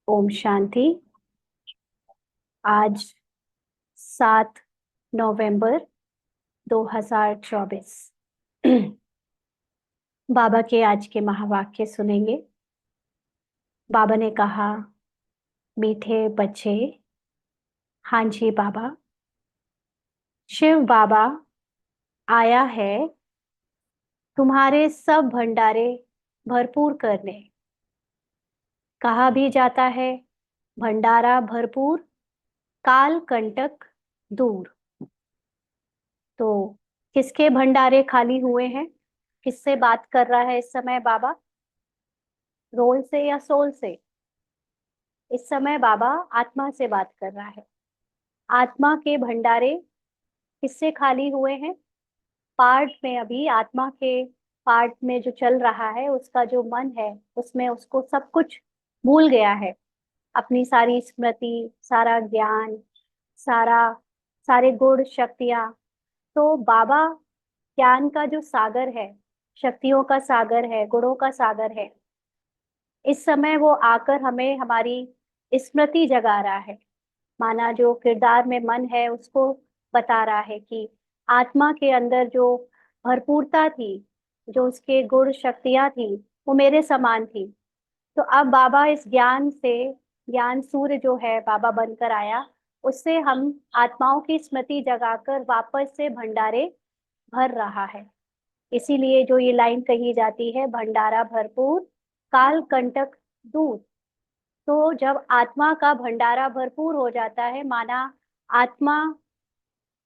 ओम शांति। आज 7 नवंबर 2024। बाबा के आज के महावाक्य सुनेंगे। बाबा ने कहा, मीठे बच्चे, हाँ जी बाबा, शिव बाबा आया है तुम्हारे सब भंडारे भरपूर करने। कहा भी जाता है, भंडारा भरपूर, काल कंटक दूर। तो किसके भंडारे खाली हुए हैं? किससे बात कर रहा है इस समय बाबा? रोल से या सोल से? इस समय बाबा आत्मा से बात कर रहा है। आत्मा के भंडारे किससे खाली हुए हैं? पार्ट में, अभी आत्मा के पार्ट में जो चल रहा है, उसका जो मन है उसमें उसको सब कुछ भूल गया है। अपनी सारी स्मृति, सारा ज्ञान, सारा सारे गुण शक्तियां। तो बाबा ज्ञान का जो सागर है, शक्तियों का सागर है, गुणों का सागर है, इस समय वो आकर हमें हमारी स्मृति जगा रहा है। माना जो किरदार में मन है उसको बता रहा है कि आत्मा के अंदर जो भरपूरता थी, जो उसके गुण शक्तियां थी, वो मेरे समान थी। तो अब बाबा इस ज्ञान से, ज्ञान सूर्य जो है बाबा बनकर आया, उससे हम आत्माओं की स्मृति जगाकर वापस से भंडारे भर रहा है। इसीलिए जो ये लाइन कही जाती है, भंडारा भरपूर, काल कंटक दूर। तो जब आत्मा का भंडारा भरपूर हो जाता है, माना आत्मा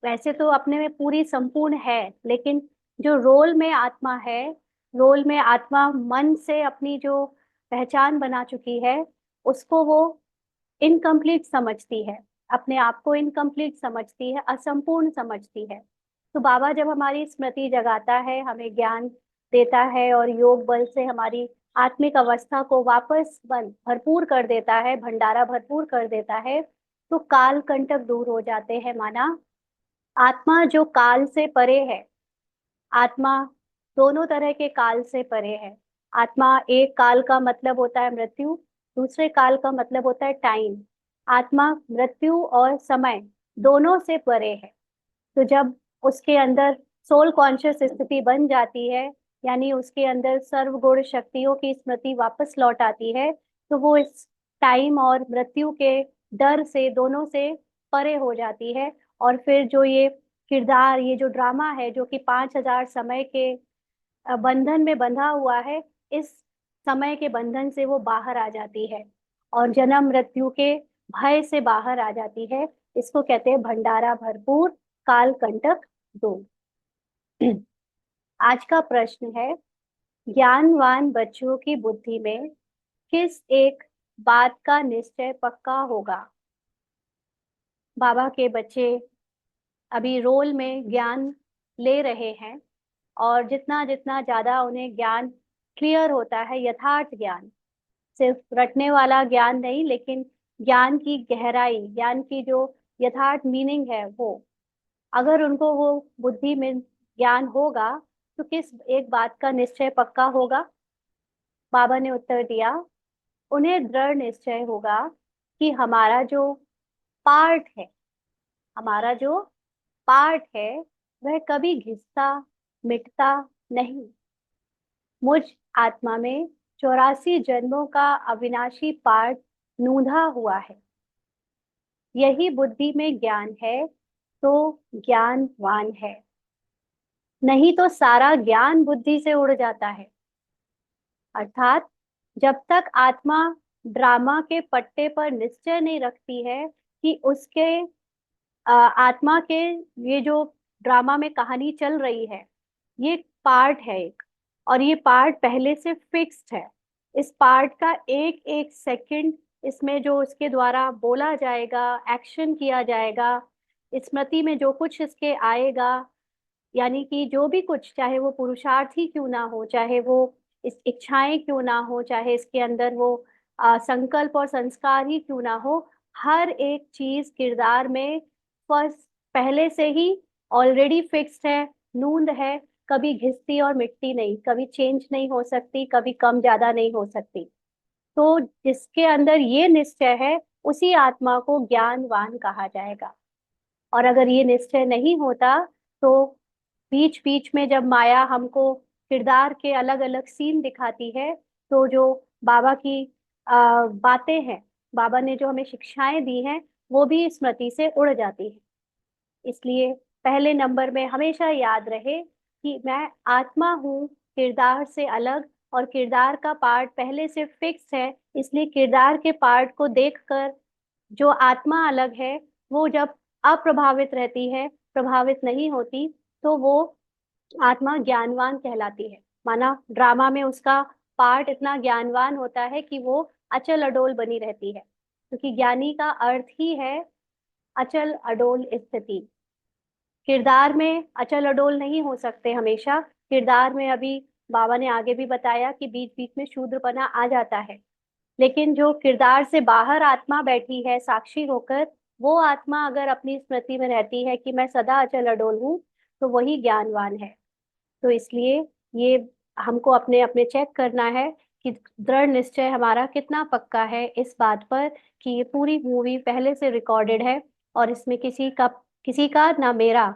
वैसे तो अपने में पूरी संपूर्ण है, लेकिन जो रोल में आत्मा है, रोल में आत्मा मन से अपनी जो पहचान बना चुकी है, उसको वो इनकम्प्लीट समझती है, अपने आप को इनकम्प्लीट समझती है, असंपूर्ण समझती है। तो बाबा जब हमारी स्मृति जगाता है, हमें ज्ञान देता है और योग बल से हमारी आत्मिक अवस्था को वापस बल भरपूर कर देता है, भंडारा भरपूर कर देता है, तो काल कंटक दूर हो जाते हैं। माना आत्मा जो काल से परे है, आत्मा दोनों तरह के काल से परे है। आत्मा, एक काल का मतलब होता है मृत्यु, दूसरे काल का मतलब होता है टाइम। आत्मा मृत्यु और समय दोनों से परे है। तो जब उसके अंदर सोल कॉन्शियस स्थिति बन जाती है, यानी उसके अंदर सर्वगुण शक्तियों की स्मृति वापस लौट आती है, तो वो इस टाइम और मृत्यु के डर से, दोनों से परे हो जाती है। और फिर जो ये किरदार, ये जो ड्रामा है, जो कि 5,000 समय के बंधन में बंधा हुआ है, इस समय के बंधन से वो बाहर आ जाती है और जन्म मृत्यु के भय से बाहर आ जाती है। इसको कहते हैं भंडारा भरपूर, काल कंटक दो। आज का प्रश्न है, ज्ञानवान बच्चों की बुद्धि में किस एक बात का निश्चय पक्का होगा? बाबा के बच्चे अभी रोल में ज्ञान ले रहे हैं, और जितना जितना ज्यादा उन्हें ज्ञान क्लियर होता है, यथार्थ ज्ञान, सिर्फ रटने वाला ज्ञान नहीं, लेकिन ज्ञान की गहराई, ज्ञान की जो यथार्थ मीनिंग है, वो अगर उनको वो बुद्धि में ज्ञान होगा, तो किस एक बात का निश्चय पक्का होगा? बाबा ने उत्तर दिया, उन्हें दृढ़ निश्चय होगा कि हमारा जो पार्ट है, हमारा जो पार्ट है, वह कभी घिसता मिटता नहीं। मुझ आत्मा में 84 जन्मों का अविनाशी पार्ट नूंधा हुआ है। यही बुद्धि में ज्ञान है तो ज्ञानवान है, नहीं तो सारा ज्ञान बुद्धि से उड़ जाता है। अर्थात जब तक आत्मा ड्रामा के पट्टे पर निश्चय नहीं रखती है कि उसके आत्मा के, ये जो ड्रामा में कहानी चल रही है, ये पार्ट है एक, और ये पार्ट पहले से फिक्स्ड है। इस पार्ट का एक एक सेकंड, इसमें जो इसके द्वारा बोला जाएगा, एक्शन किया जाएगा, स्मृति में जो कुछ इसके आएगा, यानी कि जो भी कुछ, चाहे वो पुरुषार्थ ही क्यों ना हो, चाहे वो इस इच्छाएं क्यों ना हो, चाहे इसके अंदर वो संकल्प और संस्कार ही क्यों ना हो, हर एक चीज किरदार में फर्स्ट पहले से ही ऑलरेडी फिक्स्ड है, नूंद है, कभी घिसती और मिटती नहीं, कभी चेंज नहीं हो सकती, कभी कम ज्यादा नहीं हो सकती। तो जिसके अंदर ये निश्चय है उसी आत्मा को ज्ञानवान कहा जाएगा। और अगर ये निश्चय नहीं होता तो बीच बीच में जब माया हमको किरदार के अलग अलग सीन दिखाती है, तो जो बाबा की बातें हैं, बाबा ने जो हमें शिक्षाएं दी हैं, वो भी स्मृति से उड़ जाती है। इसलिए पहले नंबर में हमेशा याद रहे कि मैं आत्मा हूँ, किरदार से अलग, और किरदार का पार्ट पहले से फिक्स है। इसलिए किरदार के पार्ट को देखकर जो आत्मा अलग है, वो जब अप्रभावित रहती है, प्रभावित नहीं होती, तो वो आत्मा ज्ञानवान कहलाती है। माना ड्रामा में उसका पार्ट इतना ज्ञानवान होता है कि वो अचल अडोल बनी रहती है, क्योंकि ज्ञानी का अर्थ ही है अचल अडोल स्थिति। किरदार में अचल अडोल नहीं हो सकते हमेशा। किरदार में अभी बाबा ने आगे भी बताया कि बीच बीच में शूद्रपना आ जाता है, लेकिन जो किरदार से बाहर आत्मा बैठी है साक्षी होकर, वो आत्मा अगर अपनी स्मृति में रहती है कि मैं सदा अचल अडोल हूँ, तो वही ज्ञानवान है। तो इसलिए ये हमको अपने अपने चेक करना है कि दृढ़ निश्चय हमारा कितना पक्का है इस बात पर कि ये पूरी मूवी पहले से रिकॉर्डेड है, और इसमें किसी का ना मेरा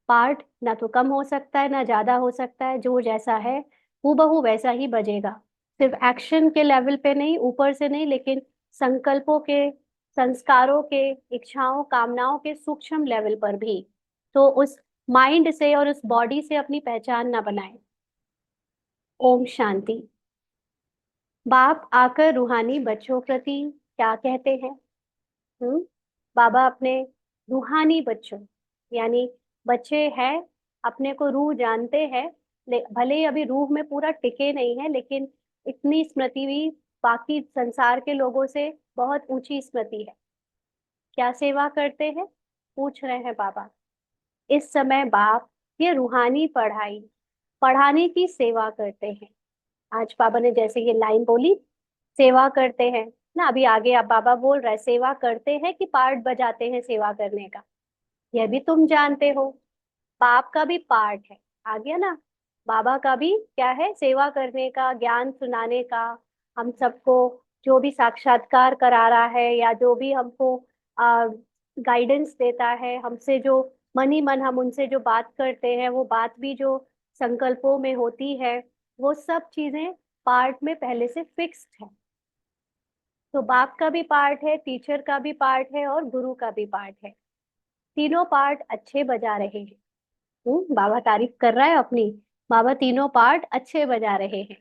पार्ट ना तो कम हो सकता है ना ज्यादा हो सकता है। जो जैसा है हूबहू वैसा ही बजेगा। सिर्फ एक्शन के लेवल पे नहीं, ऊपर से नहीं, लेकिन संकल्पों के, संस्कारों के, इच्छाओं कामनाओं के सूक्ष्म लेवल पर भी। तो उस माइंड से और उस बॉडी से अपनी पहचान ना बनाए। ओम शांति। बाप आकर रूहानी बच्चों प्रति क्या कहते हैं? हम्म। बाबा अपने रूहानी बच्चों, यानी बच्चे हैं, अपने को रूह जानते हैं, भले ही अभी रूह में पूरा टिके नहीं है, लेकिन इतनी स्मृति भी बाकी संसार के लोगों से बहुत ऊंची स्मृति है। क्या सेवा करते हैं, पूछ रहे हैं बाबा। इस समय बाप ये रूहानी पढ़ाई पढ़ाने की सेवा करते हैं। आज बाबा ने जैसे ये लाइन बोली, सेवा करते हैं ना, अभी आगे अब बाबा बोल रहे हैं सेवा करते हैं कि पार्ट बजाते हैं सेवा करने का, यह भी तुम जानते हो। बाप का भी पार्ट है, आ गया ना। बाबा का भी क्या है, सेवा करने का, ज्ञान सुनाने का। हम सबको जो भी साक्षात्कार करा रहा है या जो भी हमको गाइडेंस देता है, हमसे जो मन ही मन हम उनसे जो बात करते हैं, वो बात भी जो संकल्पों में होती है, वो सब चीजें पार्ट में पहले से फिक्स्ड है। तो बाप का भी पार्ट है, टीचर का भी पार्ट है, और गुरु का भी पार्ट है। तीनों पार्ट अच्छे बजा रहे हैं। बाबा तारीफ कर रहा है अपनी। बाबा तीनों पार्ट अच्छे बजा रहे हैं।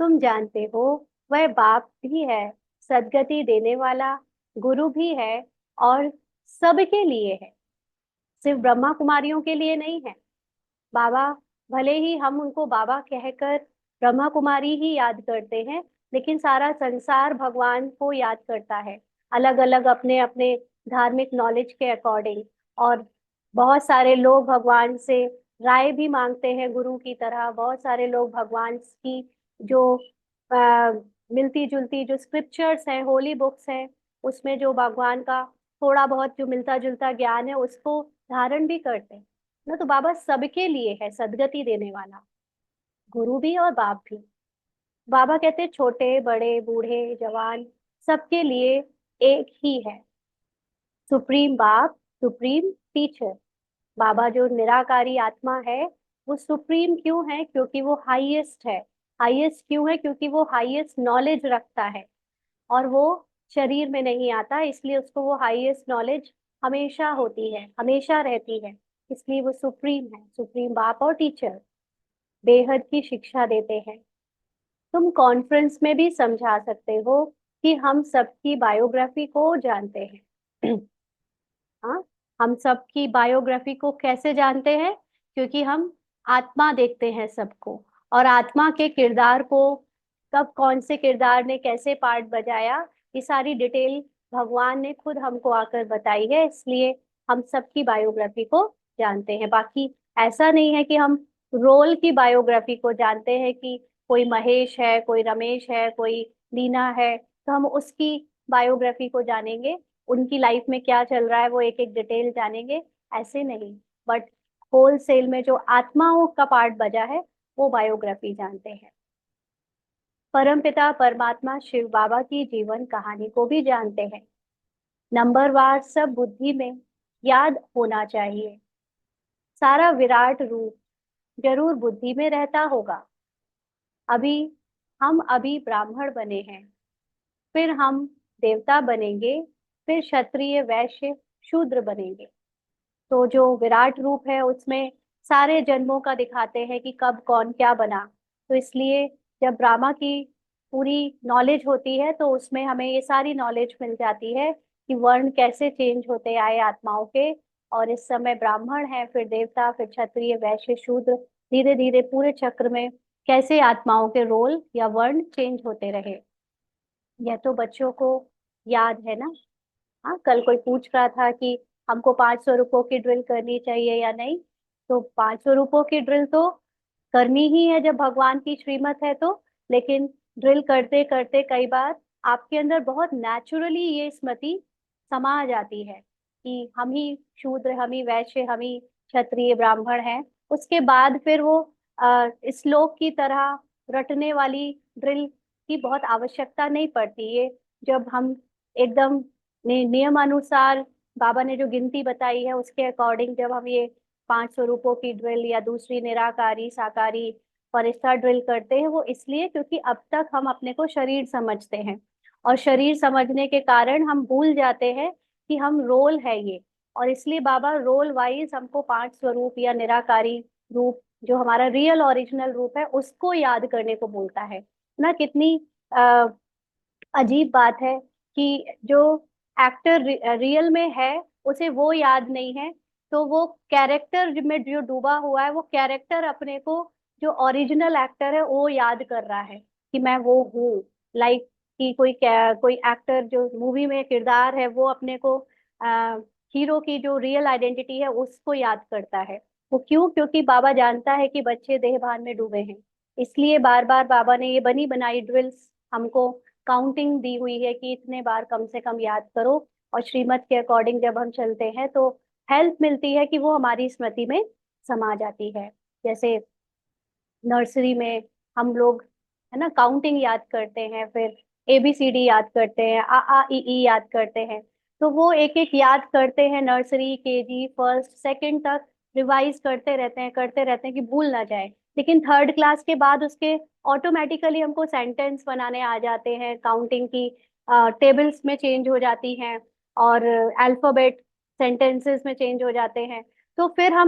तुम जानते हो, वह बाप भी है, सदगति देने वाला, गुरु भी है, और सबके लिए है, सिर्फ ब्रह्मा कुमारियों के लिए नहीं है। बाबा, भले ही हम उनको बाबा कहकर ब्रह्मा कुमारी ही याद करते हैं, लेकिन सारा संसार भगवान को याद करता है, अलग अलग अपने अपने धार्मिक नॉलेज के अकॉर्डिंग। और बहुत सारे लोग भगवान से राय भी मांगते हैं गुरु की तरह। बहुत सारे लोग भगवान की जो मिलती जुलती जो स्क्रिप्चर्स हैं, होली बुक्स हैं, उसमें जो भगवान का थोड़ा बहुत जो मिलता जुलता ज्ञान है, उसको धारण भी करते हैं ना। तो बाबा सबके लिए है, सदगति देने वाला, गुरु भी और बाप भी। बाबा कहते हैं छोटे बड़े बूढ़े जवान सबके लिए एक ही है, सुप्रीम बाप, सुप्रीम टीचर। बाबा जो निराकारी आत्मा है, वो सुप्रीम क्यों है? क्योंकि वो हाईएस्ट है। हाईएस्ट क्यों है? क्योंकि वो हाईएस्ट नॉलेज रखता है, और वो शरीर में नहीं आता, इसलिए उसको वो हाईएस्ट नॉलेज हमेशा होती है, हमेशा रहती है। इसलिए वो सुप्रीम है, सुप्रीम बाप और टीचर बेहद की शिक्षा देते हैं। तुम कॉन्फ्रेंस में भी समझा सकते हो कि हम सबकी बायोग्राफी को जानते हैं। हाँ, हम सबकी बायोग्राफी को कैसे जानते हैं? क्योंकि हम आत्मा देखते हैं सबको, और आत्मा के किरदार को कब कौन से किरदार ने कैसे पार्ट बजाया, ये सारी डिटेल भगवान ने खुद हमको आकर बताई है। इसलिए हम सबकी बायोग्राफी को जानते हैं। बाकी ऐसा नहीं है कि हम रोल की बायोग्राफी को जानते हैं कि कोई महेश है, कोई रमेश है, कोई लीना है, तो हम उसकी बायोग्राफी को जानेंगे, उनकी लाइफ में क्या चल रहा है वो एक एक डिटेल जानेंगे, ऐसे नहीं। बट होल सेल में जो आत्माओं का पार्ट बजा है, वो बायोग्राफी जानते हैं। परमपिता परमात्मा शिव बाबा की जीवन कहानी को भी जानते हैं। नंबरवार सब बुद्धि में याद होना चाहिए। सारा विराट रूप जरूर बुद्धि में रहता होगा। अभी अभी ब्राह्मण बने हैं, फिर हम देवता बनेंगे, फिर क्षत्रिय वैश्य शूद्र बनेंगे। तो जो विराट रूप है उसमें सारे जन्मों का दिखाते हैं कि कब कौन क्या बना। तो इसलिए जब ब्रह्मा की पूरी नॉलेज होती है तो उसमें हमें ये सारी नॉलेज मिल जाती है कि वर्ण कैसे चेंज होते आए आत्माओं के। और इस समय ब्राह्मण है, फिर देवता, फिर क्षत्रिय वैश्य शूद्र, धीरे धीरे पूरे चक्र में कैसे आत्माओं के रोल या वर्ण चेंज होते रहे। यह तो बच्चों को याद है ना। हाँ, कल कोई पूछ रहा था कि हमको 500 रुपयों की ड्रिल करनी चाहिए या नहीं। तो 500 रुपयों की ड्रिल तो करनी ही है जब भगवान की श्रीमत है तो। लेकिन ड्रिल करते करते कई बार आपके अंदर बहुत नेचुरली ये स्मृति समा जाती है कि हम ही शूद्र, हम ही वैश्य, हम ही क्षत्रिय ब्राह्मण हैं। उसके बाद फिर वो श्लोक की तरह रटने वाली ड्रिल की बहुत आवश्यकता नहीं पड़ती। ये जब हम एकदम नियमानुसार बाबा ने जो गिनती बताई है उसके अकॉर्डिंग जब हम ये 500 रुपयों की ड्रिल या दूसरी निराकारी साकारी फरिश्ता ड्रिल करते हैं, वो इसलिए क्योंकि अब तक हम अपने को शरीर समझते हैं। और शरीर समझने के कारण हम भूल जाते हैं कि हम रोल है ये। और इसलिए बाबा रोल वाइज हमको 5 स्वरूप या निराकारी रूप जो हमारा रियल ओरिजिनल रूप है उसको याद करने को बोलता है ना। कितनी अजीब बात है कि जो एक्टर रियल में है उसे वो याद नहीं है, तो वो कैरेक्टर में जो डूबा हुआ है वो कैरेक्टर अपने को जो ओरिजिनल एक्टर है वो याद कर रहा है कि मैं वो हूँ। लाइक कि कोई एक्टर जो मूवी में किरदार है वो अपने को हीरो की जो रियल आइडेंटिटी है उसको याद करता है। वो क्यों? क्योंकि बाबा जानता है कि बच्चे देहभान में डूबे हैं। इसलिए बार बार बाबा ने ये बनी बनाई ड्रिल्स हमको काउंटिंग दी हुई है कि इतने बार कम से कम याद करो। और श्रीमत के अकॉर्डिंग जब हम चलते हैं तो हेल्प मिलती है कि वो हमारी स्मृति में समा जाती है। जैसे नर्सरी में हम लोग है ना काउंटिंग याद करते हैं, फिर ABCD याद करते हैं, A, A, I, I याद करते हैं। तो वो एक एक याद करते हैं, नर्सरी KG फर्स्ट सेकंड तक रिवाइज करते रहते हैं कि भूल ना जाए। लेकिन थर्ड क्लास के बाद उसके ऑटोमेटिकली हमको सेंटेंस बनाने आ जाते हैं, काउंटिंग की टेबल्स में चेंज हो जाती हैं और अल्फाबेट सेंटेंसेस में चेंज हो जाते हैं। तो फिर A,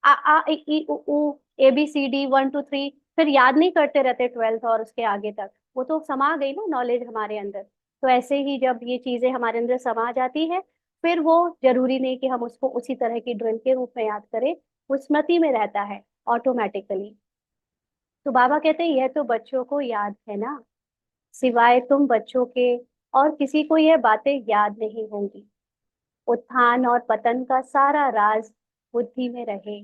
A, I, I, U, U, ABCD 1 2 3 फिर याद नहीं करते रहते 12th और उसके आगे तक। वो तो समा गई ना नॉलेज हमारे अंदर। तो ऐसे ही जब ये चीजें हमारे अंदर समा जाती है फिर वो जरूरी नहीं कि हम उसको उसी तरह की ड्रिल के रूप में याद करें, वो स्मृति में रहता है ऑटोमेटिकली। तो बाबा कहते हैं यह तो बच्चों को याद है ना, सिवाय तुम बच्चों के और किसी को यह बातें याद नहीं होंगी। उत्थान और पतन का सारा राज बुद्धि में रहे।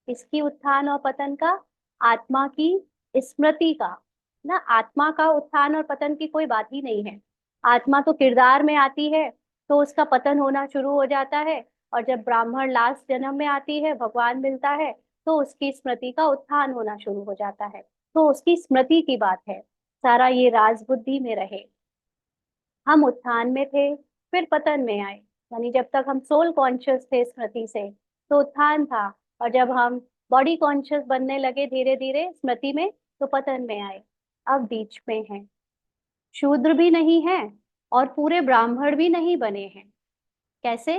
इसकी उत्थान और पतन का, आत्मा की स्मृति का ना। आत्मा का उत्थान और पतन की कोई बात ही नहीं है। आत्मा तो किरदार में आती है तो उसका पतन होना शुरू हो जाता है। और जब ब्राह्मण लास्ट जन्म में आती है, भगवान मिलता है, तो उसकी स्मृति का उत्थान होना शुरू हो जाता है। तो उसकी स्मृति की बात है। सारा ये राज बुद्धि में रहे। हम उत्थान में थे, फिर पतन में आए। यानी जब तक हम सोल कॉन्शियस थे स्मृति से तो उत्थान था। और जब हम बॉडी कॉन्शियस बनने लगे धीरे धीरे स्मृति में तो पतन में आए। अब बीच में हैं, शूद्र भी नहीं है और पूरे ब्राह्मण भी नहीं बने हैं। कैसे?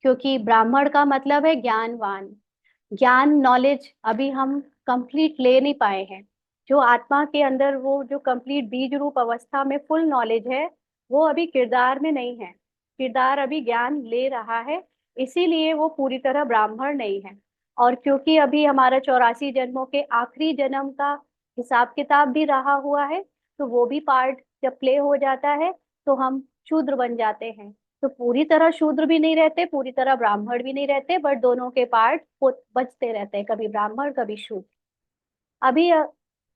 क्योंकि ब्राह्मण का मतलब है ज्ञानवान। ज्ञान नॉलेज अभी हम कंप्लीट ले नहीं पाए हैं। जो आत्मा के अंदर वो जो कंप्लीट बीज रूप अवस्था में फुल नॉलेज है वो अभी किरदार में नहीं है। किरदार अभी ज्ञान ले रहा है, इसीलिए वो पूरी तरह ब्राह्मण नहीं है। और क्योंकि अभी हमारा 84 जन्मों के आखिरी जन्म का हिसाब किताब भी रहा हुआ है, तो वो भी पार्ट जब प्ले हो जाता है तो हम शूद्र बन जाते हैं। तो पूरी तरह शूद्र भी नहीं रहते, पूरी तरह ब्राह्मण भी नहीं रहते, बट दोनों के पार्ट बचते रहते हैं, कभी ब्राह्मण कभी शूद्र। अभी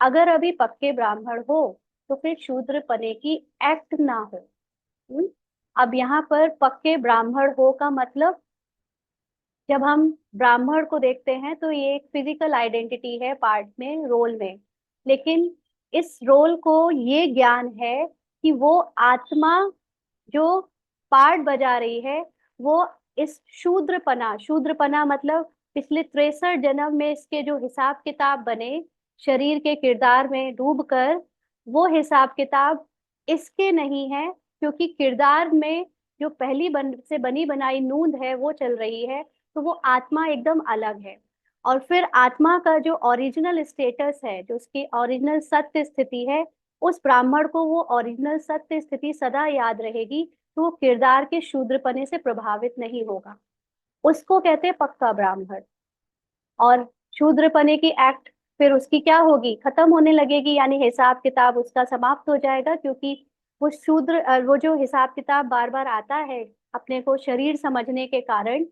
अगर अभी पक्के ब्राह्मण हो तो फिर शूद्र पने की एक्ट ना हो। हम्म? अब यहाँ पर पक्के ब्राह्मण हो का मतलब, जब हम ब्राह्मण को देखते हैं तो ये एक फिजिकल आइडेंटिटी है पार्ट में रोल में। लेकिन इस रोल को ये ज्ञान है कि वो आत्मा जो पार्ट बजा रही है, वो इस शूद्रपना मतलब पिछले 63 जन्म में इसके जो हिसाब किताब बने शरीर के किरदार में डूब कर, वो हिसाब किताब इसके नहीं है, क्योंकि किरदार में जो पहली से बनी बनाई नूंद है वो चल रही है, तो वो आत्मा एकदम अलग है। और फिर आत्मा का जो ओरिजिनल स्टेटस है, जो उसकी ओरिजिनल सत्य स्थिति है, उस ब्राह्मण को वो ओरिजिनल सत्य स्थिति सदा याद रहेगी, तो वो किरदार के शूद्रपने से प्रभावित नहीं होगा। उसको कहते हैं पक्का ब्राह्मण। और शूद्रपने की एक्ट फिर उसकी क्या होगी, खत्म होने लगेगी, यानी हिसाब किताब उसका समाप्त हो जाएगा, क्योंकि वो वो जो हिसाब किताब बार बार आता है अपने को शरीर समझने के कारण,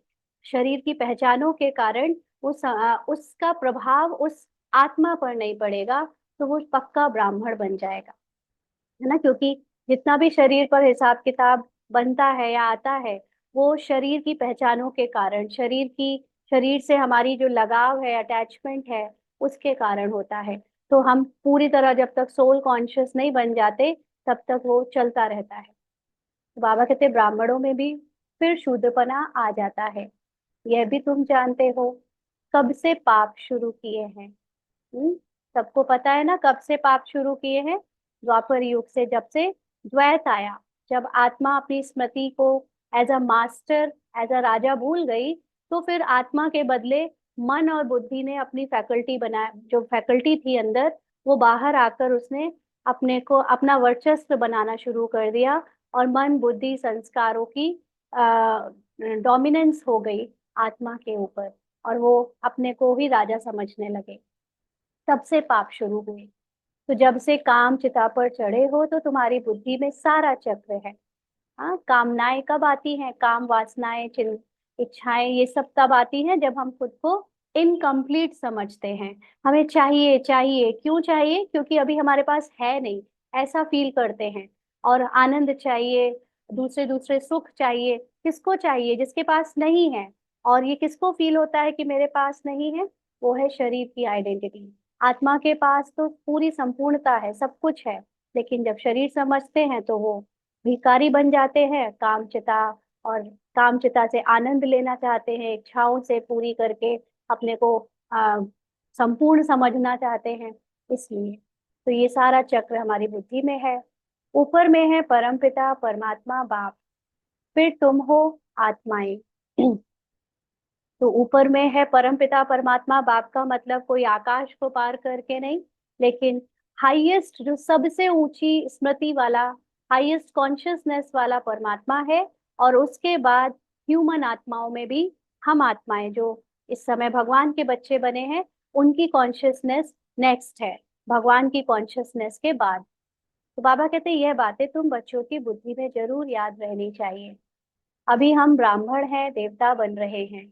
शरीर की पहचानों के कारण, उसका प्रभाव उस आत्मा पर नहीं पड़ेगा, तो वो पक्का ब्राह्मण बन जाएगा, है ना। क्योंकि जितना भी शरीर पर हिसाब किताब बनता है या आता है, वो शरीर की पहचानों के कारण, शरीर से हमारी जो लगाव है, अटैचमेंट है, उसके कारण होता है। तो हम पूरी तरह जब तक सोल कॉन्शियस नहीं बन जाते, तब तक वो चलता रहता है। तो बाबा कहते ब्राह्मणों में भी फिर शूद्रपना आ जाता है। यह भी तुम जानते हो, कब से पाप शुरू किए हैं। हम्म, सबको पता है ना कब से पाप शुरू किए हैं। द्वापर युग से, जब से द्वैत आया, जब आत्मा अपनी स्मृति को as a master, as a raja भूल गई, तो फिर आत्मा के बदले मन और बुद्धि ने अपनी फैकल्टी बनाया, जो फैकल्टी थी अंदर, वो बाहर आकर उसने अपने को अपना वर्चस्व बनाना शुरू कर दिया, और मन बुद्धि संस्कारों की डोमिनेंस हो गई आत्मा के ऊपर, और वो अपने को ही राजा समझने लगे। तब से पाप शुरू हुए। तो जब से काम चिता पर चढ़े हो, तो तुम्हारी बुद्धि में सारा चक्र है। हाँ, कामनाएं कब आती हैं, काम वासनाएं, चिन्ह, इच्छाएं, ये सब तब आती हैं जब हम खुद को इनकम्प्लीट समझते हैं। हमें चाहिए चाहिए, क्यों चाहिए, क्योंकि अभी हमारे पास है नहीं, ऐसा फील करते हैं। और आनंद चाहिए, दूसरे दूसरे सुख चाहिए, किसको चाहिए, जिसके पास नहीं है। और ये किसको फील होता है कि मेरे पास नहीं है, वो है शरीर की आइडेंटिटी। आत्मा के पास तो पूरी संपूर्णता है, सब कुछ है, लेकिन जब शरीर समझते हैं तो वो भिखारी बन जाते हैं, कामचिता, और कामचिता से आनंद लेना चाहते हैं, इच्छाओं से पूरी करके अपने को आ, संपूर्ण समझना चाहते हैं। इसलिए तो ये सारा चक्र हमारी बुद्धि में है। ऊपर में है परमपिता परमात्मा बाप, फिर तुम हो आत्माएं। तो ऊपर में है परमपिता परमात्मा बाप का मतलब कोई आकाश को पार करके नहीं, लेकिन हाईएस्ट, जो सबसे ऊंची स्मृति वाला, हाईएस्ट कॉन्शियसनेस वाला परमात्मा है। और उसके बाद ह्यूमन आत्माओं में भी हम आत्माएं जो इस समय भगवान के बच्चे बने हैं, उनकी कॉन्शियसनेस नेक्स्ट है, भगवान की कॉन्शियसनेस के बाद। तो बाबा कहते हैं यह बातें तुम बच्चों की बुद्धि में जरूर याद रहनी चाहिए। अभी हम ब्राह्मण हैं, देवता बन रहे हैं,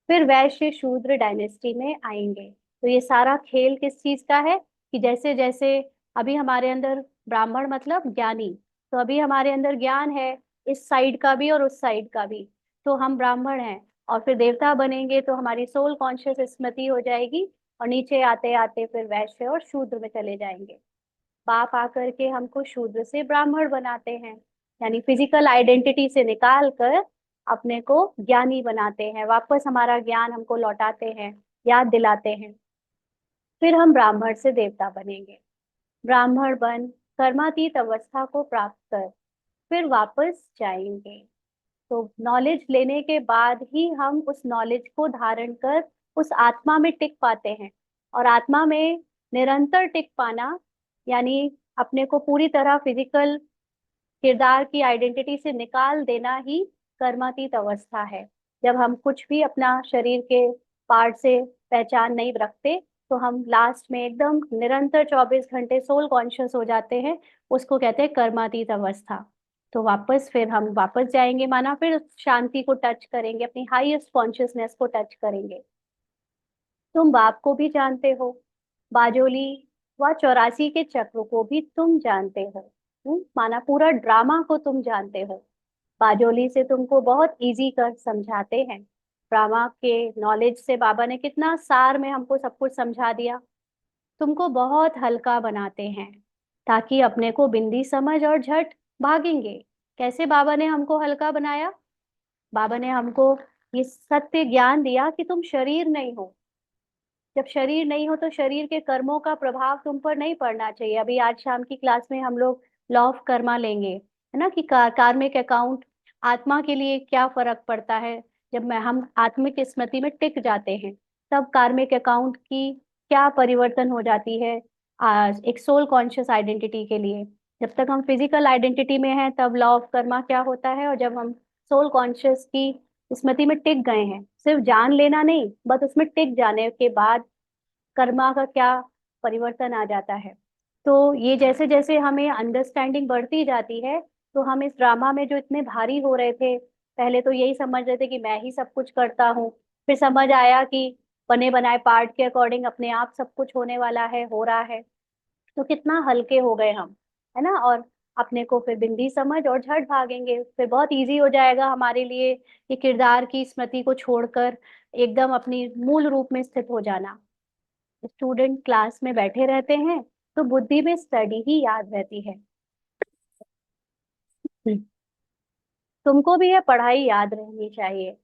फिर वैश्य शूद्र डायनेस्टी में आएंगे। तो ये सारा खेल किस चीज का है, कि जैसे जैसे अभी हमारे अंदर ब्राह्मण मतलब ज्ञानी, तो अभी हमारे अंदर ज्ञान है, इस साइड का भी और उस साइड का भी, तो हम ब्राह्मण हैं। और फिर देवता बनेंगे तो हमारी सोल कॉन्शियस स्मृति हो जाएगी, और नीचे आते आते फिर वैश्य और शूद्र में चले जाएंगे। बाप आकर के हमको शूद्र से ब्राह्मण बनाते हैं, यानी फिजिकल आइडेंटिटी से निकाल कर अपने को ज्ञानी बनाते हैं, वापस हमारा ज्ञान हमको लौटाते हैं, याद दिलाते हैं। फिर हम ब्राह्मण से देवता बनेंगे। ब्राह्मण बन कर्मातीत अवस्था को प्राप्त कर फिर वापस जाएंगे। तो नॉलेज लेने के बाद ही हम उस नॉलेज को धारण कर उस आत्मा में टिक पाते हैं। और आत्मा में निरंतर टिक पाना, यानी अपने को पूरी तरह फिजिकल किरदार की आइडेंटिटी से निकाल देना ही कर्मातीत अवस्था है। जब हम कुछ भी अपना शरीर के पार्ट से पहचान नहीं रखते, तो हम लास्ट में एकदम निरंतर 24 घंटे सोल कॉन्शियस हो जाते हैं, उसको कहते हैं कर्मातीत अवस्था। तो वापस फिर हम वापस जाएंगे, माना फिर शांति को टच करेंगे, अपनी हाईएस्ट कॉन्शियसनेस को टच करेंगे। तुम बाप को भी जानते हो, बाजोली व 84 के चक्र को भी तुम जानते हो। माना पूरा ड्रामा को तुम जानते हो। बाजोली से तुमको बहुत इजी कर समझाते हैं। ड्रामा के नॉलेज से बाबा ने कितना सार में हमको सब कुछ समझा दिया। तुमको बहुत हल्का बनाते हैं ताकि अपने को बिंदी समझ और झट भागेंगे। कैसे बाबा ने हमको हल्का बनाया? बाबा ने हमको ये सत्य ज्ञान दिया कि तुम शरीर नहीं हो। जब शरीर नहीं हो तो शरीर के कर्मों का प्रभाव तुम पर नहीं पड़ना चाहिए। अभी आज शाम की क्लास में हम लोग लॉ ऑफ कर्मा लेंगे, है ना, कि कार्मिक अकाउंट आत्मा के लिए क्या फर्क पड़ता है। जब मैं हम आत्मिक स्मृति में टिक जाते हैं तब कार्मिक अकाउंट की क्या परिवर्तन हो जाती है आज एक सोल कॉन्शियस आइडेंटिटी के लिए। जब तक हम फिजिकल आइडेंटिटी में हैं तब लॉ ऑफ कर्मा क्या होता है, और जब हम सोल कॉन्शियस की स्मृति में टिक गए हैं, सिर्फ जान लेना नहीं, बस उसमें टिक जाने के बाद कर्मा का क्या परिवर्तन आ जाता है। तो ये जैसे जैसे हमें अंडरस्टैंडिंग बढ़ती जाती है, तो हम इस ड्रामा में जो इतने भारी हो रहे थे, पहले तो यही समझ रहे थे कि मैं ही सब कुछ करता हूँ, फिर समझ आया कि बने बनाए पार्ट के अकॉर्डिंग अपने आप सब कुछ होने वाला है, हो रहा है। तो कितना हल्के हो गए हम, है ना। और अपने को फिर बिंदी समझ और झट भागेंगे, फिर बहुत इजी हो जाएगा हमारे लिए ये किरदार की स्मृति को छोड़कर एकदम अपनी मूल रूप में स्थित हो जाना। स्टूडेंट क्लास में बैठे रहते हैं तो बुद्धि में स्टडी ही याद रहती है। तुमको भी ये पढ़ाई याद रहनी चाहिए।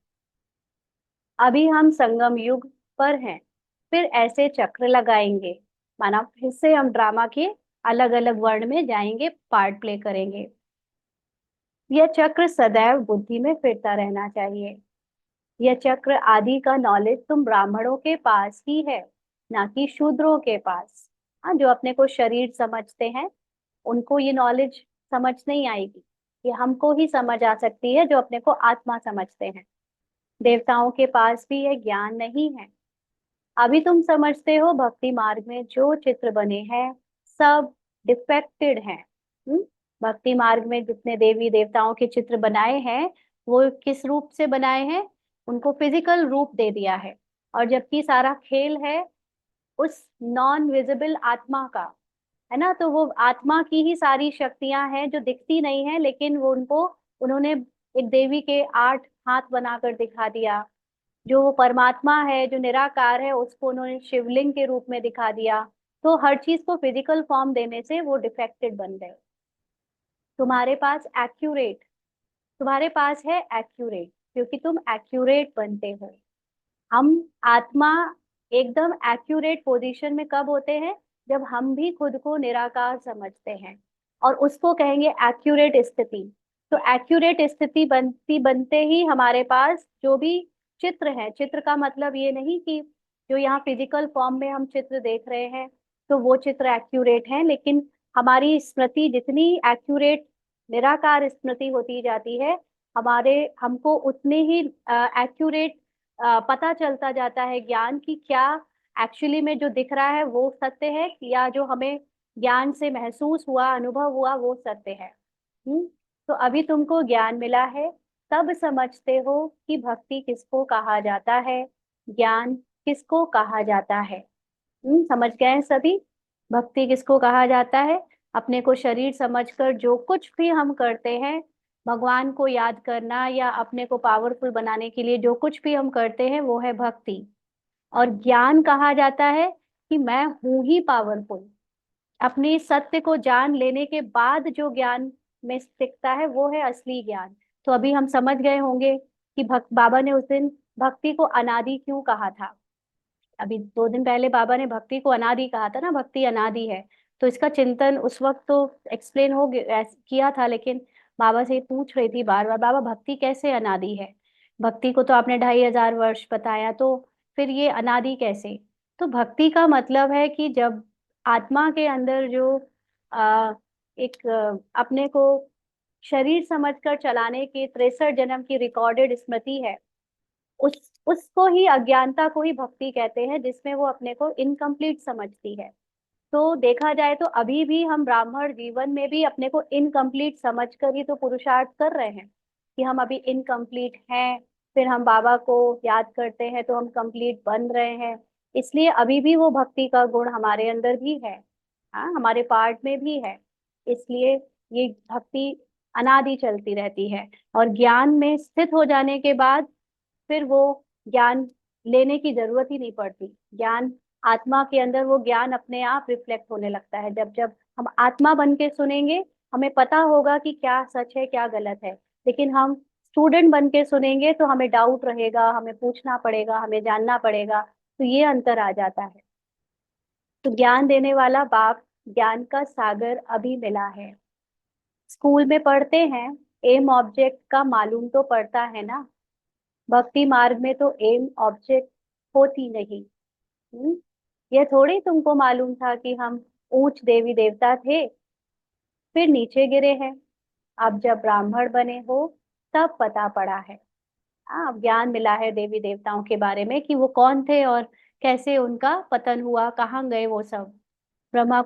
अभी हम संगम युग पर हैं, फिर ऐसे चक्र लगाएंगे, माना फिर से हम ड्रामा के अलग अलग वर्ण में जाएंगे, पार्ट प्ले करेंगे। यह चक्र सदैव बुद्धि में फिरता रहना चाहिए। यह चक्र आदि का नॉलेज तुम ब्राह्मणों के पास ही है, ना कि शूद्रों के पास। हाँ, जो अपने को शरीर समझते हैं उनको ये नॉलेज समझ नहीं आएगी। ये हमको ही समझ आ सकती है जो अपने को आत्मा समझते हैं। देवताओं के पास भी यह ज्ञान नहीं है। अभी तुम समझते हो भक्ति मार्ग में जो चित्र बने हैं सब डिफेक्टेड हैं। भक्ति मार्ग में जितने देवी देवताओं के चित्र बनाए हैं वो किस रूप से बनाए हैं? उनको फिजिकल रूप दे दिया है। और जबकि सारा खेल है उस नॉन विजिबल आत्मा का, है ना। तो वो आत्मा की ही सारी शक्तियां हैं जो दिखती नहीं है, लेकिन वो उनको उन्होंने एक देवी के 8 हाथ बनाकर दिखा दिया। जो वो परमात्मा है जो निराकार है उसको उन्होंने शिवलिंग के रूप में दिखा दिया। तो हर चीज को फिजिकल फॉर्म देने से वो डिफेक्टेड बन गए। तुम्हारे पास एक्यूरेट तुम्हारे पास है एक्यूरेट, क्योंकि तुम एक्यूरेट बनते हो। हम आत्मा एकदम एक्यूरेट पोजीशन में कब होते हैं? जब हम भी खुद को निराकार समझते हैं, और उसको कहेंगे एक्यूरेट स्थिति। तो एक्यूरेट स्थिति बनती बनते ही हमारे पास जो भी चित्र है, चित्र का मतलब ये नहीं कि जो यहाँ फिजिकल फॉर्म में हम चित्र देख रहे हैं तो वो चित्र एक्यूरेट है, लेकिन हमारी स्मृति जितनी एक्यूरेट निराकार स्मृति होती जाती है, हमारे हमको उतने ही एक्यूरेट पता चलता जाता है ज्ञान की क्या एक्चुअली में जो दिख रहा है वो सत्य है, या जो हमें ज्ञान से महसूस हुआ, अनुभव हुआ, वो सत्य है। हम्म। तो अभी तुमको ज्ञान मिला है, तब समझते हो कि भक्ति किसको कहा जाता है, ज्ञान किसको कहा जाता है। समझ गए हैं सभी? भक्ति किसको कहा जाता है? अपने को शरीर समझकर जो कुछ भी हम करते हैं, भगवान को याद करना या अपने को पावरफुल बनाने के लिए जो कुछ भी हम करते हैं वो है भक्ति। और ज्ञान कहा जाता है कि मैं हूं ही पावरफुल। अपने सत्य को जान लेने के बाद जो ज्ञान में दिखता है वो है असली ज्ञान। तो अभी हम समझ गए होंगे कि भक्त बाबा ने उस दिन भक्ति को अनादि क्यों कहा था। अभी 2 दिन पहले बाबा ने भक्ति को अनादि कहा था ना, भक्ति अनादि है। तो इसका चिंतन उस वक्त तो एक्सप्लेन हो किया था, लेकिन बाबा से पूछ रही थी बार बार, बाबा भक्ति कैसे अनादि है? भक्ति को तो आपने 2500 वर्ष बताया, तो फिर ये अनादि कैसे? तो भक्ति का मतलब है कि जब आत्मा के अंदर जो एक अपने को शरीर समझकर चलाने की 63 जन्म की रिकॉर्डेड स्मृति है, उसको ही, अज्ञानता को ही भक्ति कहते हैं, जिसमें वो अपने को इनकम्प्लीट समझती है। तो देखा जाए तो अभी भी हम ब्राह्मण जीवन में भी अपने को इनकम्प्लीट समझकर ही तो पुरुषार्थ कर रहे हैं कि हम अभी इनकम्प्लीट हैं। फिर हम बाबा को याद करते हैं तो हम कंप्लीट बन रहे हैं। इसलिए अभी भी वो भक्ति का गुण हमारे अंदर भी है, हाँ, हमारे पार्ट में भी है। इसलिए ये भक्ति अनादि चलती रहती है। और ज्ञान में स्थित हो जाने के बाद फिर वो ज्ञान लेने की जरूरत ही नहीं पड़ती। ज्ञान आत्मा के अंदर वो ज्ञान अपने आप रिफ्लेक्ट होने लगता है। जब जब हम आत्मा बन के सुनेंगे, हमें पता होगा कि क्या सच है क्या गलत है। लेकिन हम स्टूडेंट बन के सुनेंगे तो हमें डाउट रहेगा, हमें पूछना पड़ेगा, हमें जानना पड़ेगा। तो ये अंतर आ जाता है। तो ज्ञान देने वाला बाप, ज्ञान का सागर अभी मिला है। स्कूल में पढ़ते हैं, एम ऑब्जेक्ट का मालूम तो पड़ता है ना। भक्ति मार्ग में तो एम ऑब्जेक्ट होती नहीं। हम्म? यह थोड़ी तुमको मालूम था कि हम ऊंच देवी देवता थे, फिर नीचे गिरे हैं। अब जब ब्राह्मण बने हो तब पता पड़ा है। हाँ, अब ज्ञान मिला है देवी देवताओं के बारे में कि वो कौन थे और कैसे उनका पतन हुआ, कहाँ गए वो सब। ब्रह्मा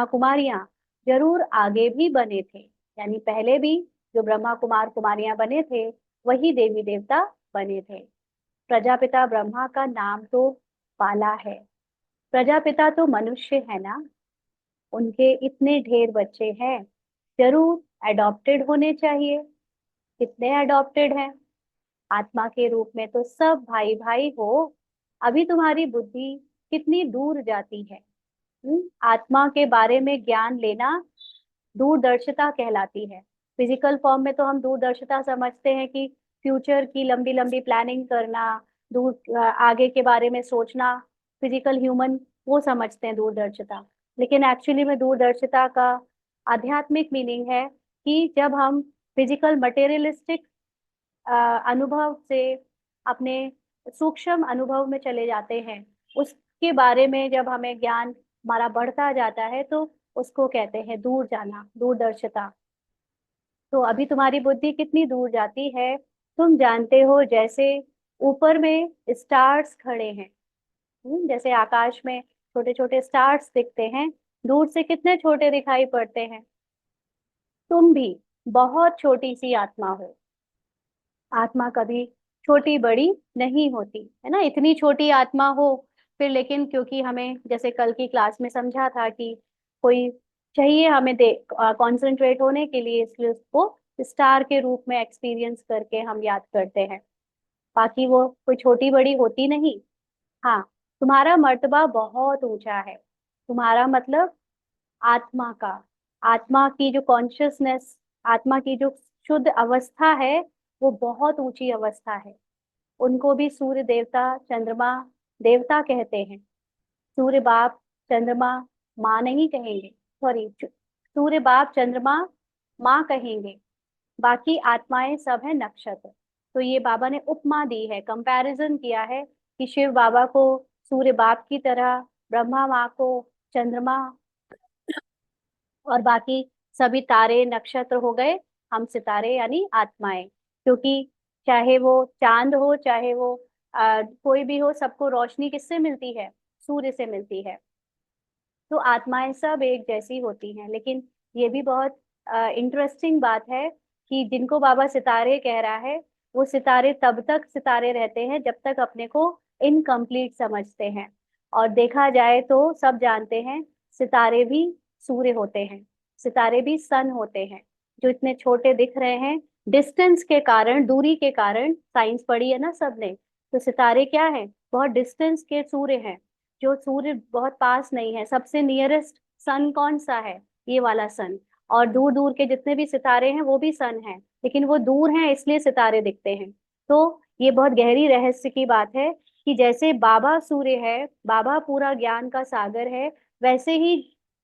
कुमारियां जरूर आगे भी बने थे, यानी पहले भी जो ब्रह्मा कुमार कुमारियां बने थे वही देवी देवता बने थे। प्रजापिता ब्रह्मा का नाम तो पाला है। प्रजापिता तो मनुष्य है ना, उनके इतने ढेर बच्चे हैं, जरूर अडॉप्टेड होने चाहिए। कितने अडॉप्टेड हैं? आत्मा के रूप में तो सब भाई भाई हो। अभी तुम्हारी बुद्धि कितनी दूर जाती है। आत्मा के बारे में ज्ञान लेना दूरदर्शिता कहलाती है। फिजिकल फॉर्म में तो हम दूरदर्शिता समझते हैं कि फ्यूचर की लंबी लंबी प्लानिंग करना, आगे के बारे में सोचना। फिजिकल ह्यूमन वो समझते हैं दूरदर्शिता। लेकिन एक्चुअली में दूरदर्शिता का आध्यात्मिक मीनिंग है कि जब हम फिजिकल मटेरियलिस्टिक अनुभव से अपने सूक्ष्म अनुभव में चले जाते हैं, उसके बारे में जब हमें ज्ञान हमारा बढ़ता जाता है तो उसको कहते हैं दूर जाना, दूरदर्शिता। तो अभी तुम्हारी बुद्धि कितनी दूर जाती है, तुम जानते हो। जैसे ऊपर में स्टार्स खड़े हैं, जैसे आकाश में छोटे छोटे स्टार्स दिखते हैं, दूर से कितने छोटे दिखाई पड़ते हैं। तुम भी बहुत छोटी सी आत्मा हो। आत्मा कभी छोटी बड़ी नहीं होती है ना, इतनी छोटी आत्मा हो। फिर लेकिन क्योंकि हमें जैसे कल की क्लास में समझा था कि कोई चाहिए हमें दे कंसंट्रेट होने के लिए, इसलिए उसको स्टार के रूप में एक्सपीरियंस करके हम याद करते हैं। बाकी वो कोई छोटी बड़ी होती नहीं। हाँ, तुम्हारा मर्तबा बहुत ऊंचा है। तुम्हारा मतलब आत्मा का, आत्मा की जो कॉन्शियसनेस, आत्मा की जो शुद्ध अवस्था है, वो बहुत ऊंची अवस्था है। उनको भी सूर्य देवता, चंद्रमा देवता कहते हैं। सूर्य बाप, चंद्रमा माँ नहीं कहेंगे। सॉरी, सूर्य बाप चंद्रमा माँ कहेंगे। बाकी आत्माएं सब है नक्षत्र। तो ये बाबा ने उपमा दी है, कंपैरिजन किया है कि शिव बाबा को सूर्य बाप की तरह, ब्रह्मा माँ को चंद्रमा, और बाकी सभी तारे नक्षत्र हो गए, हम सितारे यानी आत्माएं। क्योंकि चाहे वो चांद हो, चाहे वो कोई भी हो, सबको रोशनी किससे मिलती है? सूर्य से मिलती है। तो आत्माएं सब एक जैसी होती हैं। लेकिन ये भी बहुत इंटरेस्टिंग बात है कि जिनको बाबा सितारे कह रहा है, वो सितारे तब तक सितारे रहते हैं जब तक अपने को इनकम्प्लीट समझते हैं। और देखा जाए तो सब जानते हैं सितारे भी सूर्य होते हैं, सितारे भी सन होते हैं। जो इतने छोटे दिख रहे हैं, डिस्टेंस के कारण, दूरी के कारण, साइंस पढ़ी है ना सबने, तो सितारे क्या है? बहुत डिस्टेंस के सूर्य हैं। जो सूर्य बहुत पास नहीं है, सबसे नियरेस्ट सन कौन सा है? ये वाला सन। और दूर दूर के जितने भी सितारे हैं वो भी सन हैं, लेकिन वो दूर हैं इसलिए सितारे दिखते हैं। तो ये बहुत गहरी रहस्य की बात है कि जैसे बाबा सूर्य है, बाबा पूरा ज्ञान का सागर है, वैसे ही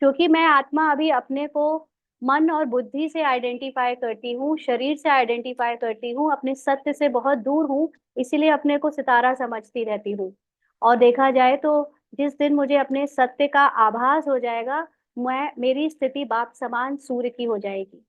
क्योंकि मैं आत्मा अभी अपने को मन और बुद्धि से आइडेंटिफाई करती हूँ, शरीर से आइडेंटिफाई करती हूँ, अपने सत्य से बहुत दूर हूँ, इसीलिए अपने को सितारा समझती रहती हूँ। और देखा जाए तो जिस दिन मुझे अपने सत्य का आभास हो जाएगा, मैं मेरी स्थिति बाप समान सूर्य की हो जाएगी।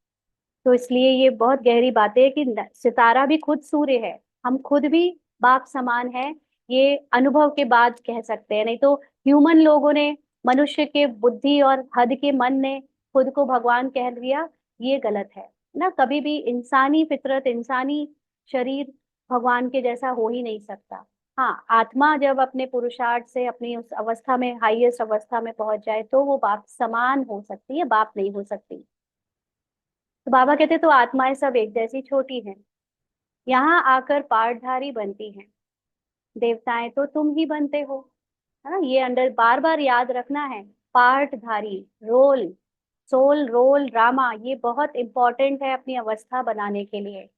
तो इसलिए ये बहुत गहरी बात है कि सितारा भी खुद सूर्य है, हम खुद भी बाप समान है। ये अनुभव के बाद कह सकते हैं, नहीं तो ह्यूमन लोगों ने, मनुष्य के बुद्धि और हद के मन ने खुद को भगवान कह दिया। ये गलत है ना। कभी भी इंसानी फितरत, इंसानी शरीर भगवान के जैसा हो ही नहीं सकता। हाँ, आत्मा जब अपने पुरुषार्थ से अपनी उस अवस्था में, हाईएस्ट अवस्था में पहुंच जाए तो वो बाप समान हो सकती है, बाप नहीं हो सकती। तो बाबा कहते तो आत्माएं सब एक जैसी छोटी हैं, यहाँ आकर पाठधारी बनती हैं। देवताएं तो तुम ही बनते हो। है ना, ये अंडर बार बार याद रखना है। पार्टधारी, रोल, सोल, रोल, ड्रामा, ये बहुत इंपॉर्टेंट है अपनी अवस्था बनाने के लिए।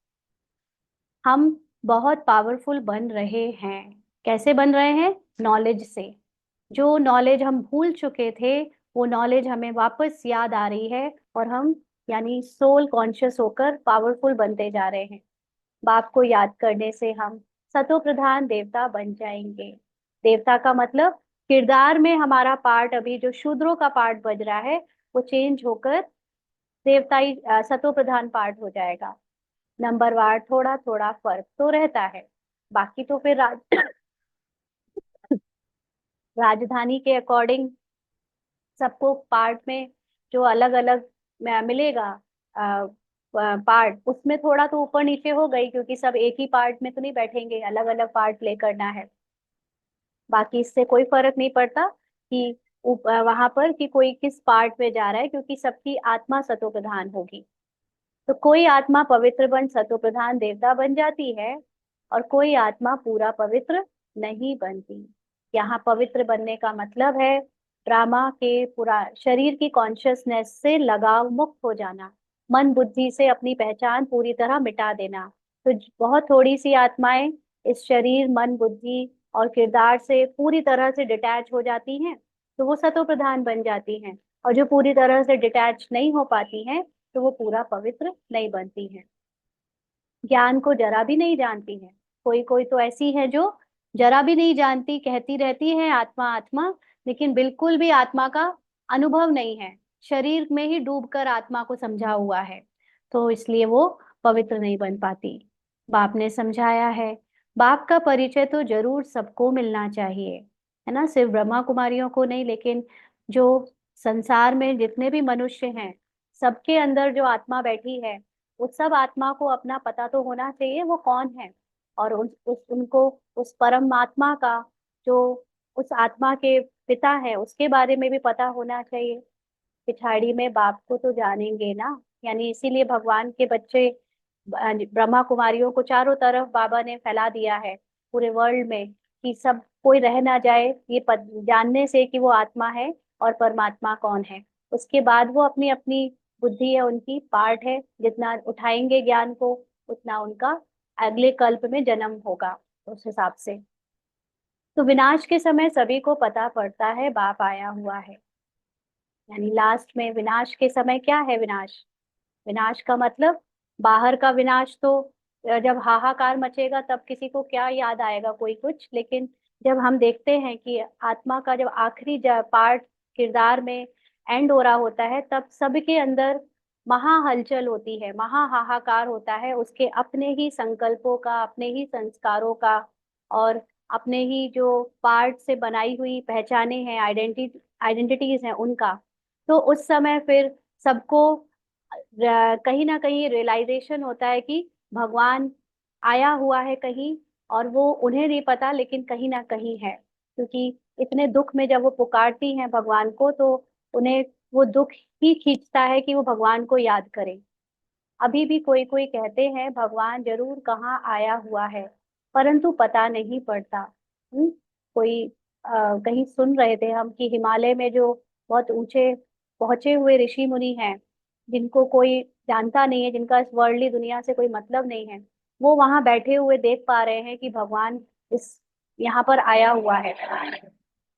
हम बहुत पावरफुल बन रहे हैं। कैसे बन रहे हैं? नॉलेज से। जो नॉलेज हम भूल चुके थे, वो नॉलेज हमें वापस याद आ रही है, और हम यानी सोल कॉन्शियस होकर पावरफुल बनते जा रहे हैं। बाप को याद करने से हम सतो प्रधान देवता बन जाएंगे। देवता का मतलब किरदार में हमारा पार्ट, अभी जो शूद्रों का पार्ट बज रहा है, वो चेंज होकर देवताई सतो प्रधान पार्ट हो जाएगा। नंबरवार थोड़ा थोड़ा फर्क तो रहता है। बाकी तो फिर राजधानी के अकॉर्डिंग सबको पार्ट में जो अलग अलग मिलेगा पार्ट, उसमें थोड़ा तो ऊपर नीचे हो गई, क्योंकि सब एक ही पार्ट में तो नहीं बैठेंगे, अलग अलग पार्ट प्ले करना है। बाकी इससे कोई फर्क नहीं पड़ता कि वहां पर कि कोई किस पार्ट में जा रहा है, क्योंकि सबकी आत्मा सतो प्रधान होगी। तो कोई आत्मा पवित्र बन सतो प्रधान देवता बन जाती है, और कोई आत्मा पूरा पवित्र नहीं बनती। यहाँ पवित्र बनने का मतलब है ड्रामा के पूरा शरीर की कॉन्शियसनेस से लगाव मुक्त हो जाना, मन बुद्धि से अपनी पहचान पूरी तरह मिटा देना। तो बहुत थोड़ी सी आत्माएं इस शरीर, मन, बुद्धि और किरदार से पूरी तरह से डिटैच हो जाती हैं, तो वो सतो प्रधान बन जाती हैं। और जो पूरी तरह से डिटैच नहीं हो पाती हैं, तो वो पूरा पवित्र नहीं बनती है। ज्ञान को जरा भी नहीं जानती है। कोई कोई तो ऐसी है जो जरा भी नहीं जानती, कहती रहती है आत्मा आत्मा, लेकिन बिल्कुल भी आत्मा का अनुभव नहीं है, शरीर में ही डूबकर आत्मा को समझा हुआ है, तो इसलिए वो पवित्र नहीं बन पाती। बाप ने समझाया है, बाप का परिचय तो जरूर सबको मिलना चाहिए, है ना, सिर्फ ब्रह्मा कुमारियों को नहीं, लेकिन जो संसार में जितने भी मनुष्य हैं, सबके अंदर जो आत्मा बैठी है, उस सब आत्मा को अपना पता तो होना चाहिए वो कौन है। और उनको उस परमात्मा का, जो उस आत्मा के पिता है, उसके बारे में भी पता होना चाहिए। पिछाड़ी में बाप को तो जानेंगे ना। यानी इसीलिए भगवान के बच्चे ब्रह्मा कुमारियों को चारों तरफ बाबा ने फैला दिया है, पूरे वर्ल्ड में, कि सब कोई रह ना जाए ये जानने से कि वो आत्मा है और परमात्मा कौन है। उसके बाद वो अपनी अपनी बुद्धि है उनकी पार्ट है, जितना उठाएंगे ज्ञान को, उतना उनका अगले कल्प में जन्म होगा उस हिसाब से। तो विनाश के समय सभी को पता पड़ता है बाप आया हुआ है। यानी लास्ट में विनाश के समय क्या है? विनाश, विनाश का मतलब बाहर का विनाश तो जब हाहाकार मचेगा तब किसी को क्या याद आएगा, कोई कुछ। लेकिन जब हम देखते हैं कि आत्मा का जब आखिरी पार्ट किरदार में एंड हो रहा होता है, तब सबके अंदर महा हलचल होती है, महा हाहाकार होता है, उसके अपने ही संकल्पों का, अपने ही संस्कारों का, और अपने ही जो पार्ट से बनाई हुई पहचाने हैं, आइडेंटिटीज हैं उनका। तो उस समय फिर सबको कहीं ना कहीं रियलाइजेशन होता है कि भगवान आया हुआ है कहीं, और वो उन्हें नहीं पता लेकिन कहीं ना कहीं है। क्योंकि इतने दुख में जब वो पुकारती हैं भगवान को, तो उन्हें वो दुख ही खींचता है कि वो भगवान को याद करें। अभी भी कोई कोई कहते हैं भगवान जरूर कहाँ आया हुआ है, परंतु पता नहीं पड़ता। कोई कहीं सुन रहे थे हम कि हिमालय में जो बहुत ऊंचे पहुंचे हुए ऋषि मुनि हैं, जिनको कोई जानता नहीं है, जिनका इस वर्ल्डली दुनिया से कोई मतलब नहीं है, वो वहां बैठे हुए देख पा रहे हैं कि भगवान इस यहाँ पर आया हुआ है।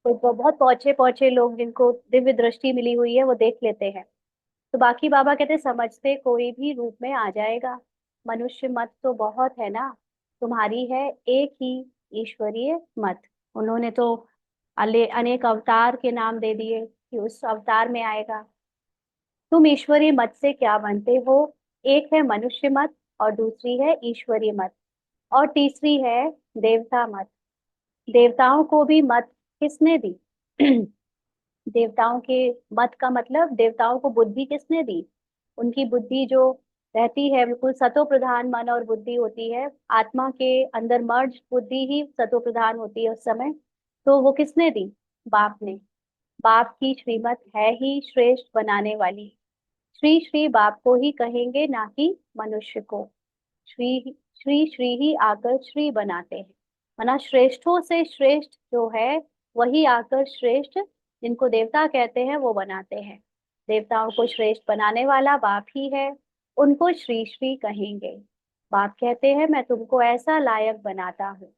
कोई बहुत पहुंचे पहुंचे लोग जिनको दिव्य दृष्टि मिली हुई है, वो देख लेते हैं। तो बाकी बाबा कहते समझते कोई भी रूप में आ जाएगा, मनुष्य मत तो बहुत है ना, तुम्हारी है एक ही ईश्वरीय मत। उन्होंने तो अनेक अवतार के नाम दे दिए कि उस अवतार में आएगा। तुम ईश्वरीय मत से क्या बनते हो? एक है मनुष्य मत, और दूसरी है ईश्वरीय मत, और तीसरी है देवता मत। देवताओं को भी मत किसने दी? देवताओं के मत का मतलब देवताओं को बुद्धि किसने दी? उनकी बुद्धि जो रहती है बिल्कुल सतो प्रधान मन और बुद्धि होती है, आत्मा के अंदर मर्ज बुद्धि ही सतो प्रधान होती है उस समय। तो वो किसने दी? बाप ने। बाप की श्रीमत है ही श्रेष्ठ बनाने वाली। श्री श्री बाप को ही कहेंगे, ना कि मनुष्य को। श्री श्री श्री ही आकर श्री बनाते हैं। माना श्रेष्ठों से श्रेष्ठ जो है, वही आकर श्रेष्ठ, जिनको देवता कहते हैं, वो बनाते हैं। देवताओं को श्रेष्ठ बनाने वाला बाप ही है, उनको श्री श्री कहेंगे। बाप कहते हैं मैं तुमको ऐसा लायक बनाता हूँ।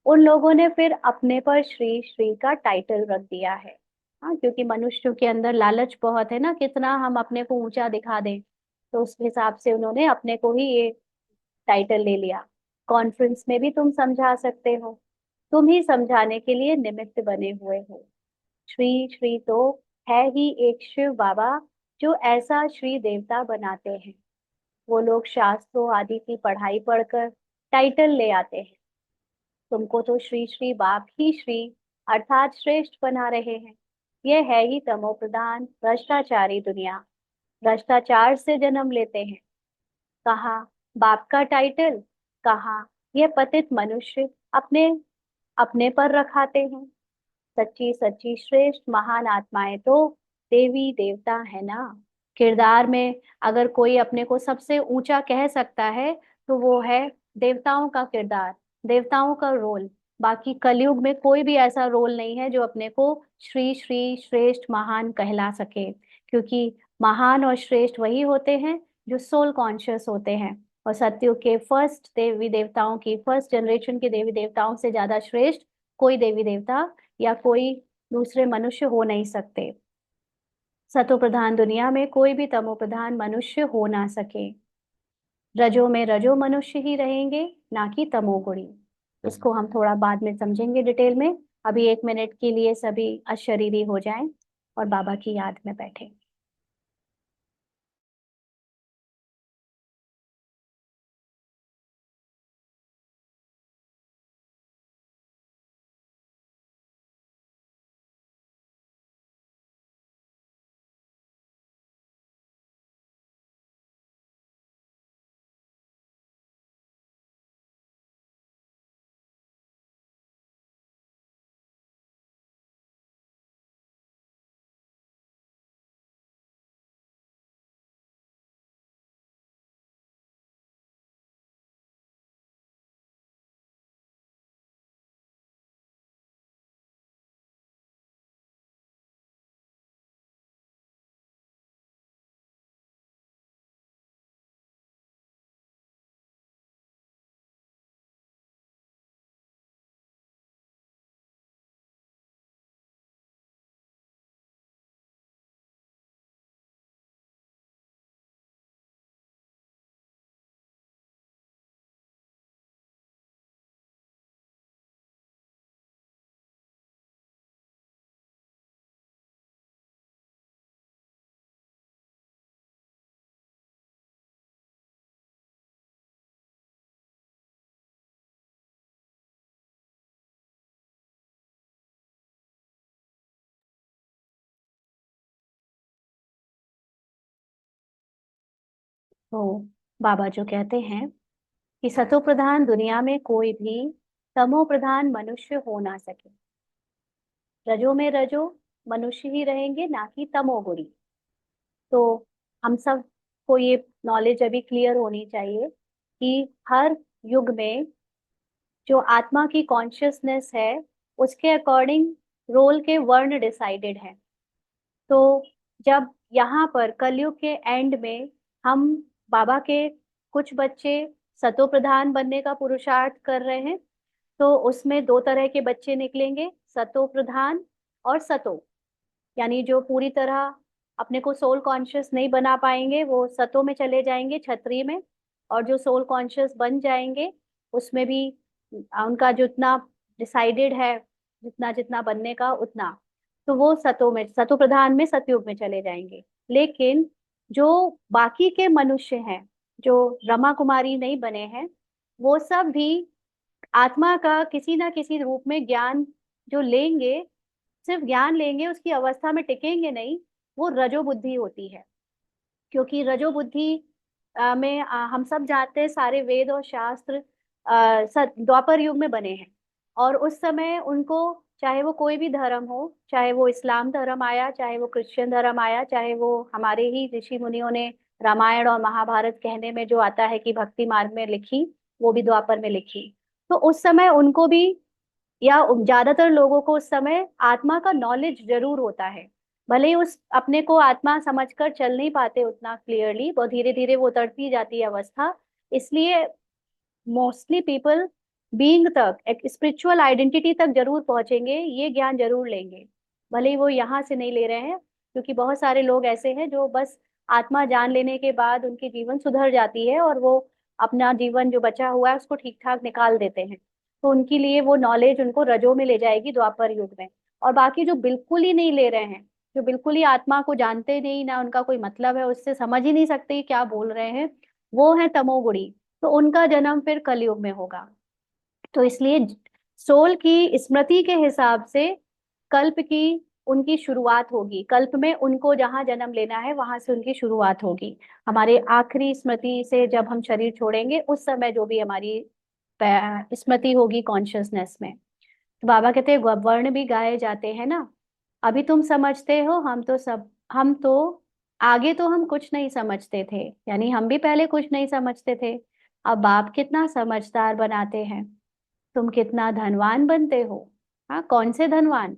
उन लोगों ने फिर अपने पर श्री श्री का टाइटल रख दिया है। हाँ, क्योंकि मनुष्यों के अंदर लालच बहुत है ना, कितना हम अपने को ऊंचा दिखा दें, तो उस हिसाब से उन्होंने अपने को ही ये टाइटल ले लिया। कॉन्फ्रेंस में भी तुम समझा सकते हो, तुम ही समझाने के लिए निमित्त बने हुए हो। श्री श्री तो है ही एक शिव बाबा, जो ऐसा श्री देवता बनाते हैं। वो लोग शास्त्रों आदि की पढ़ाई पढ़कर टाइटल ले आते हैं। तुमको तो श्री श्री बाप ही श्री अर्थात श्रेष्ठ बना रहे हैं। यह है ही तमो प्रधान भ्रष्टाचारी दुनिया, भ्रष्टाचार से जन्म लेते हैं। कहा बाप का टाइटल, कहा यह पतित मनुष्य अपने अपने पर रखाते हैं। सच्ची सच्ची श्रेष्ठ महान आत्माएं तो देवी देवता है ना। किरदार में अगर कोई अपने को सबसे ऊंचा कह सकता है, तो वो है देवताओं का किरदार, देवताओं का रोल। बाकी कलयुग में कोई भी ऐसा रोल नहीं है जो अपने को श्री श्री श्रेष्ठ महान कहला सके, क्योंकि महान और श्रेष्ठ वही होते हैं जो सोल कॉन्शियस होते हैं। और सत्युग के फर्स्ट देवी देवताओं की, फर्स्ट जनरेशन के देवी देवताओं से ज्यादा श्रेष्ठ कोई देवी देवता या कोई दूसरे मनुष्य हो नहीं सकते। सतो प्रधान दुनिया में कोई भी तमो प्रधान मनुष्य हो ना सके। रजो में रजो मनुष्य ही रहेंगे, ना कि तमोगुणी। इसको हम थोड़ा बाद में समझेंगे डिटेल में। अभी 1 मिनट के लिए सभी अशरीरी हो जाएं और बाबा की याद में बैठे। तो बाबा जो कहते हैं कि सतो प्रधान दुनिया में कोई भी तमो प्रधान मनुष्य हो ना सके। रजो में रजो मनुष्य ही रहेंगे, ना कि तमोगुणी। तो हम सब को ये नॉलेज अभी क्लियर होनी चाहिए कि हर युग में जो आत्मा की कॉन्शियसनेस है, उसके अकॉर्डिंग रोल के वर्ण डिसाइडेड है। तो जब यहाँ पर कलयुग के एंड में हम बाबा के कुछ बच्चे सतो प्रधान बनने का पुरुषार्थ कर रहे हैं, तो उसमें 2 तरह के बच्चे निकलेंगे, सतो प्रधान और सतो। यानी जो पूरी तरह अपने को सोल कॉन्शियस नहीं बना पाएंगे, वो सतो में चले जाएंगे, क्षत्रिय में। और जो सोल कॉन्शियस बन जाएंगे, उसमें भी उनका जितना डिसाइडेड है, जितना जितना बनने का उतना, तो वो सतो में, सतो प्रधान में, सतयुग में चले जाएंगे। लेकिन जो बाकी के मनुष्य हैं, जो रमा कुमारी नहीं बने हैं, वो सब भी आत्मा का किसी ना किसी रूप में ज्ञान जो लेंगे, सिर्फ ज्ञान लेंगे, उसकी अवस्था में टिकेंगे नहीं। वो रजो बुद्धि होती है, क्योंकि रजो बुद्धि में हम सब जानते हैं सारे वेद और शास्त्र द्वापर युग में बने हैं। और उस समय उनको, चाहे वो कोई भी धर्म हो, चाहे वो इस्लाम धर्म आया, चाहे वो क्रिश्चियन धर्म आया, चाहे वो हमारे ही ऋषि मुनियों ने रामायण और महाभारत कहने में जो आता है कि भक्ति मार्ग में लिखी, वो भी द्वापर में लिखी। तो उस समय उनको भी या ज्यादातर लोगों को उस समय आत्मा का नॉलेज जरूर होता है, भले ही उस अपने को आत्मा समझकर चल नहीं पाते उतना क्लियरली, बहुत धीरे धीरे वो उतरती जाती है अवस्था। इसलिए मोस्टली पीपल बीइंग तक, एक स्पिरिचुअल आइडेंटिटी तक जरूर पहुंचेंगे, ये ज्ञान जरूर लेंगे, भले ही वो यहाँ से नहीं ले रहे हैं। क्योंकि बहुत सारे लोग ऐसे हैं जो बस आत्मा जान लेने के बाद उनकी जीवन सुधर जाती है और वो अपना जीवन जो बचा हुआ है उसको ठीक ठाक निकाल देते हैं। तो उनके लिए वो नॉलेज उनको रजों में ले जाएगी द्वापर युग में। और बाकी जो बिल्कुल ही नहीं ले रहे हैं, जो बिल्कुल ही आत्मा को जानते नहीं, ना उनका कोई मतलब है, उससे समझ ही नहीं सकते कि क्या बोल रहे हैं, वो है तमोगुणी। तो उनका जन्म फिर कलयुग में होगा। तो इसलिए सोल की स्मृति के हिसाब से कल्प की उनकी शुरुआत होगी, कल्प में उनको जहां जन्म लेना है वहां से उनकी शुरुआत होगी। हमारे आखिरी स्मृति से जब हम शरीर छोड़ेंगे उस समय जो भी हमारी स्मृति होगी कॉन्शियसनेस में। तो बाबा कहते हैं वर्ण भी गाए जाते हैं ना। अभी तुम समझते हो, हम तो आगे तो हम कुछ नहीं समझते थे, यानी हम भी पहले कुछ नहीं समझते थे। अब बाप कितना समझदार बनाते हैं, तुम कितना धनवान बनते हो। हाँ, कौन से धनवान?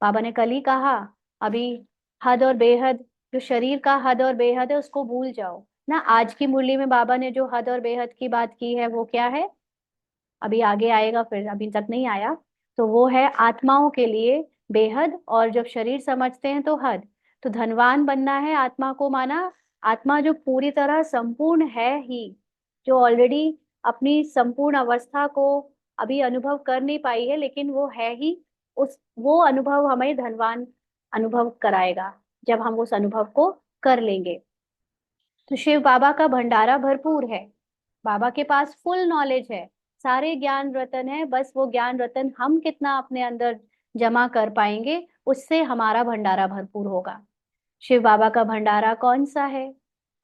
बाबा ने कल ही कहा, अभी हद और बेहद, जो शरीर का हद और बेहद है उसको भूल जाओ ना। आज की मुरली में बाबा ने जो हद और बेहद की बात की है वो क्या है, अभी आगे आएगा, फिर अभी तक नहीं आया। तो वो है आत्माओं के लिए बेहद, और जब शरीर समझते हैं तो हद। तो धनवान बनना है आत्मा को, माना आत्मा जो पूरी तरह संपूर्ण है ही, जो ऑलरेडी अपनी संपूर्ण अवस्था को अभी अनुभव कर नहीं पाई है, लेकिन वो है ही। उस वो अनुभव हमें धनवान अनुभव कराएगा जब हम उस अनुभव को कर लेंगे। तो शिव बाबा का भंडारा भरपूर है, बाबा के पास फुल नॉलेज है, सारे ज्ञान रतन है, बस वो ज्ञान रतन हम कितना अपने अंदर जमा कर पाएंगे, उससे हमारा भंडारा भरपूर होगा। शिव बाबा का भंडारा कौन सा है?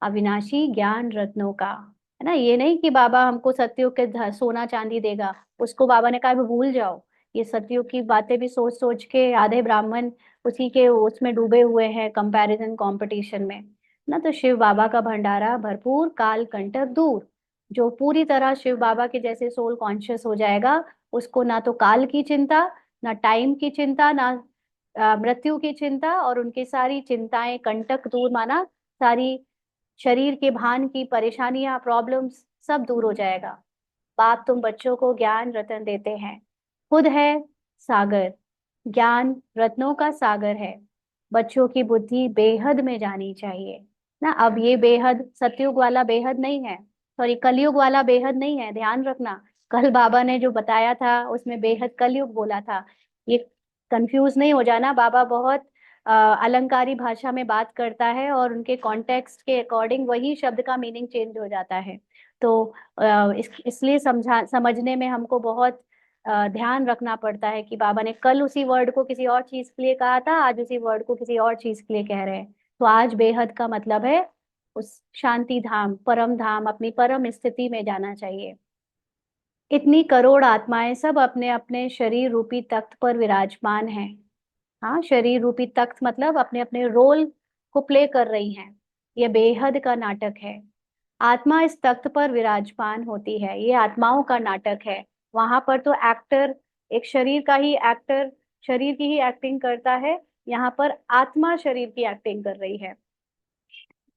अविनाशी ज्ञान रत्नों का, है ना। ये नहीं कि बाबा हमको सतयुग के सोना चांदी देगा, उसको बाबा ने कहा भूल जाओ। ये सतयुग की बातें भी सोच सोच के आधे ब्राह्मण उसी के उसमें डूबे हुए हैं, कंपैरिजन कंपटीशन में ना। तो शिव बाबा का भंडारा भरपूर, काल कंटक दूर। जो पूरी तरह शिव बाबा के जैसे सोल कॉन्शियस हो जाएगा, उसको ना तो काल की चिंता, ना टाइम की चिंता, ना मृत्यु की चिंता, और उनकी सारी चिंताएं कंटक दूर, माना सारी शरीर के भान की परेशानियां, प्रॉब्लम्स सब दूर हो जाएगा। बाप तुम बच्चों को ज्ञान रतन देते हैं, खुद है सागर, ज्ञान रत्नों का सागर है। बच्चों की बुद्धि बेहद में जानी चाहिए ना। अब ये बेहद सतयुग वाला बेहद नहीं है, सॉरी कलयुग वाला बेहद नहीं है, ध्यान रखना। कल बाबा ने जो बताया था उसमें बेहद कलयुग बोला था, ये कंफ्यूज नहीं हो जाना। बाबा बहुत अलंकारी भाषा में बात करता है और उनके कॉन्टेक्स्ट के अकॉर्डिंग वही शब्द का मीनिंग चेंज हो जाता है। तो इसलिए समझने में हमको बहुत ध्यान रखना पड़ता है कि बाबा ने कल उसी वर्ड को किसी और चीज के लिए कहा था, आज उसी वर्ड को किसी और चीज के लिए कह रहे हैं। तो आज बेहद का मतलब है उस शांति धाम, परम धाम, अपनी परम स्थिति में जाना चाहिए। इतनी करोड़ आत्माएं सब अपने अपने शरीर रूपी तख्त पर विराजमान हैं। हाँ, शरीर रूपी तख्त मतलब अपने अपने रोल को प्ले कर रही हैं। यह बेहद का नाटक है। आत्मा इस तख्त पर विराजमान होती है, ये आत्माओं का नाटक है। वहां पर तो एक्टर, एक शरीर का ही एक्टर शरीर की ही एक्टिंग करता है, यहाँ पर आत्मा शरीर की एक्टिंग कर रही है।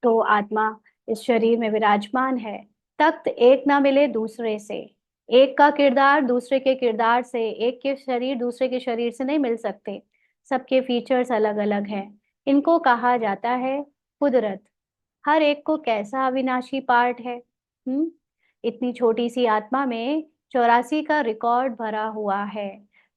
तो आत्मा इस शरीर में विराजमान है। तख्त एक ना मिले दूसरे से, एक का किरदार दूसरे के किरदार से, एक के शरीर दूसरे के शरीर से नहीं मिल सकते। सबके फीचर्स अलग अलग हैं। इनको कहा जाता है कुदरत। हर एक को कैसा अविनाशी पार्ट है। इतनी छोटी सी आत्मा में 84 का रिकॉर्ड भरा हुआ है।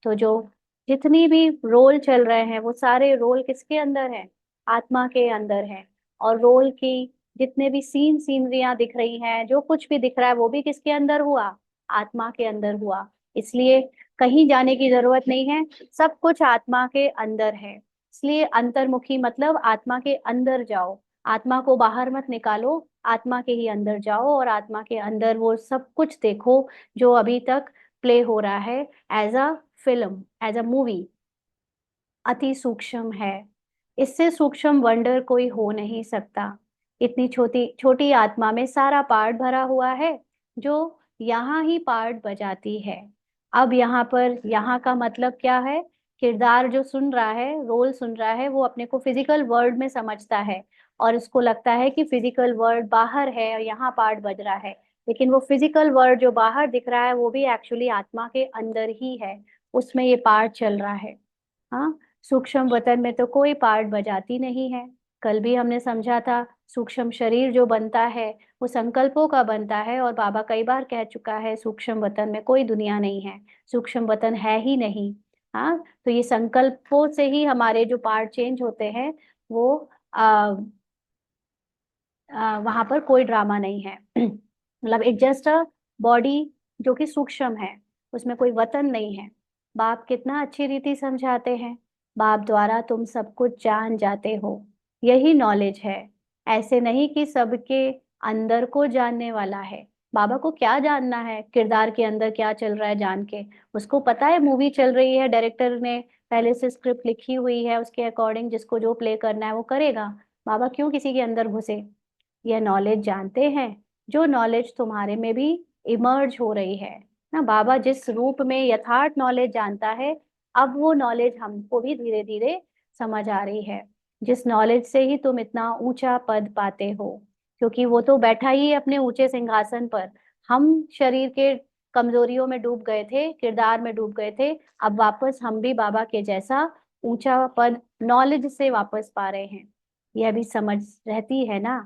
तो जो जितनी भी रोल चल रहे हैं वो सारे रोल किसके अंदर है? आत्मा के अंदर है। और रोल की जितने भी सीनरियां दिख रही हैं, जो कुछ भी दिख रहा है, वो भी किसके अंदर हुआ? आत्मा के अंदर हुआ। इसलिए कहीं जाने की जरूरत नहीं है, सब कुछ आत्मा के अंदर है। इसलिए अंतर्मुखी मतलब आत्मा के अंदर जाओ, आत्मा को बाहर मत निकालो, आत्मा के ही अंदर जाओ और आत्मा के अंदर वो सब कुछ देखो जो अभी तक प्ले हो रहा है as a film, as a movie. अति सूक्ष्म है, इससे सूक्ष्म वंडर कोई हो नहीं सकता। इतनी छोटी छोटी आत्मा में सारा पार्ट भरा हुआ है, जो यहाँ ही पार्ट बजाती है। अब यहाँ पर यहाँ का मतलब क्या है, किरदार जो सुन रहा है, रोल सुन रहा है, वो अपने को फिजिकल वर्ल्ड में समझता है और उसको लगता है कि फिजिकल वर्ल्ड बाहर है और यहाँ पार्ट बज रहा है। लेकिन वो फिजिकल वर्ल्ड जो बाहर दिख रहा है वो भी एक्चुअली आत्मा के अंदर ही है, उसमें ये पार्ट चल रहा है। हाँ, सूक्ष्म वतन में तो कोई पार्ट बजाती नहीं है। कल भी हमने समझा था, सूक्ष्म शरीर जो बनता है वो संकल्पों का बनता है, और बाबा कई बार कह चुका है सूक्ष्म वतन में कोई दुनिया नहीं है, सूक्ष्म वतन है ही नहीं। हाँ, तो ये संकल्पों से ही हमारे जो पार्ट चेंज होते हैं, वो वहां पर कोई ड्रामा नहीं है। मतलब एक जस्ट अ बॉडी जो कि सूक्ष्म है, उसमें कोई वतन नहीं है। बाप कितना अच्छी रीति समझाते हैं, बाप द्वारा तुम सब कुछ जान जाते हो, यही नॉलेज है। ऐसे नहीं कि सबके अंदर को जानने वाला है। बाबा को क्या जानना है, किरदार के अंदर क्या चल रहा है जान के? उसको पता है मूवी चल रही है, डायरेक्टर ने पहले से स्क्रिप्ट लिखी हुई है, उसके अकॉर्डिंग जिसको जो प्ले करना है वो करेगा। बाबा क्यों किसी के अंदर घुसे? यह नॉलेज जानते हैं, जो नॉलेज तुम्हारे में भी इमर्ज हो रही है ना। बाबा जिस रूप में यथार्थ नॉलेज जानता है, अब वो नॉलेज हमको भी धीरे धीरे समझ आ रही है। जिस नॉलेज से ही तुम इतना ऊंचा पद पाते हो, क्योंकि वो तो बैठा ही है अपने ऊंचे सिंहासन पर। हम शरीर के कमजोरियों में डूब गए थे, किरदार में डूब गए थे, अब वापस हम भी बाबा के जैसा ऊंचा पद नॉलेज से वापस पा रहे हैं। यह भी समझ रहती है ना।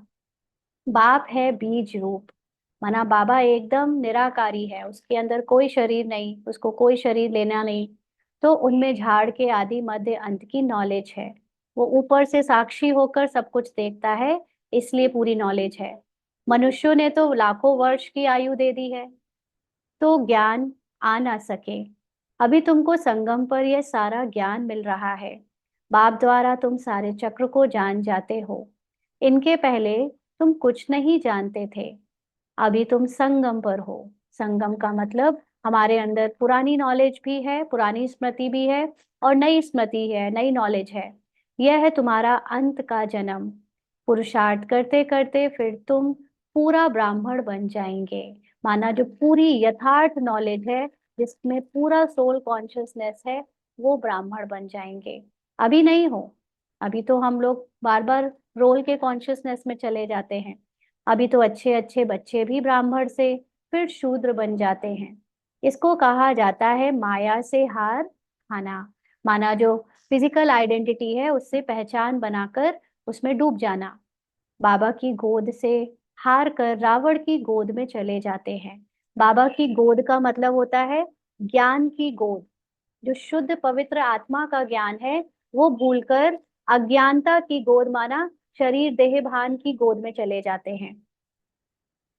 बाप है बीज रूप, माना बाबा एकदम निराकारी है, उसके अंदर कोई शरीर नहीं, उसको कोई शरीर लेना नहीं। तो उनमें झाड़ के आदि मध्य अंत की नॉलेज है। वो ऊपर से साक्षी होकर सब कुछ देखता है, इसलिए पूरी नॉलेज है। मनुष्यों ने तो लाखों वर्ष की आयु दे दी है, तो ज्ञान आ ना सके। अभी तुमको संगम पर यह सारा ज्ञान मिल रहा है। बाप द्वारा तुम सारे चक्र को जान जाते हो। इनके पहले तुम कुछ नहीं जानते थे, अभी तुम संगम पर हो। संगम का मतलब हमारे अंदर पुरानी नॉलेज भी है, पुरानी स्मृति भी है, और नई स्मृति है, नई नॉलेज है। यह है तुम्हारा अंत का जन्म। पुरुषार्थ करते करते फिर तुम पूरा ब्राह्मण बन जाएंगे। माना जो पूरी यथार्थ नॉलेज है, जिसमें पूरा सोल कॉन्शियसनेस है, वो ब्राह्मण बन जाएंगे। अभी नहीं हो। अभी तो हम लोग बार बार रोल के कॉन्शियसनेस में चले जाते हैं। अभी तो अच्छे अच्छे बच्चे भी ब्राह्मण से फिर शूद्र बन जाते हैं। इसको कहा जाता है माया से हार खाना। माना जो फिजिकल आइडेंटिटी है उससे पहचान बनाकर उसमें डूब जाना। बाबा की गोद से हार कर रावण की गोद में चले जाते हैं। बाबा की गोद का मतलब होता है ज्ञान की गोद। जो शुद्ध पवित्र आत्मा का ज्ञान है, वो भूलकर अज्ञानता की गोद, माना शरीर देह भान की गोद में चले जाते हैं।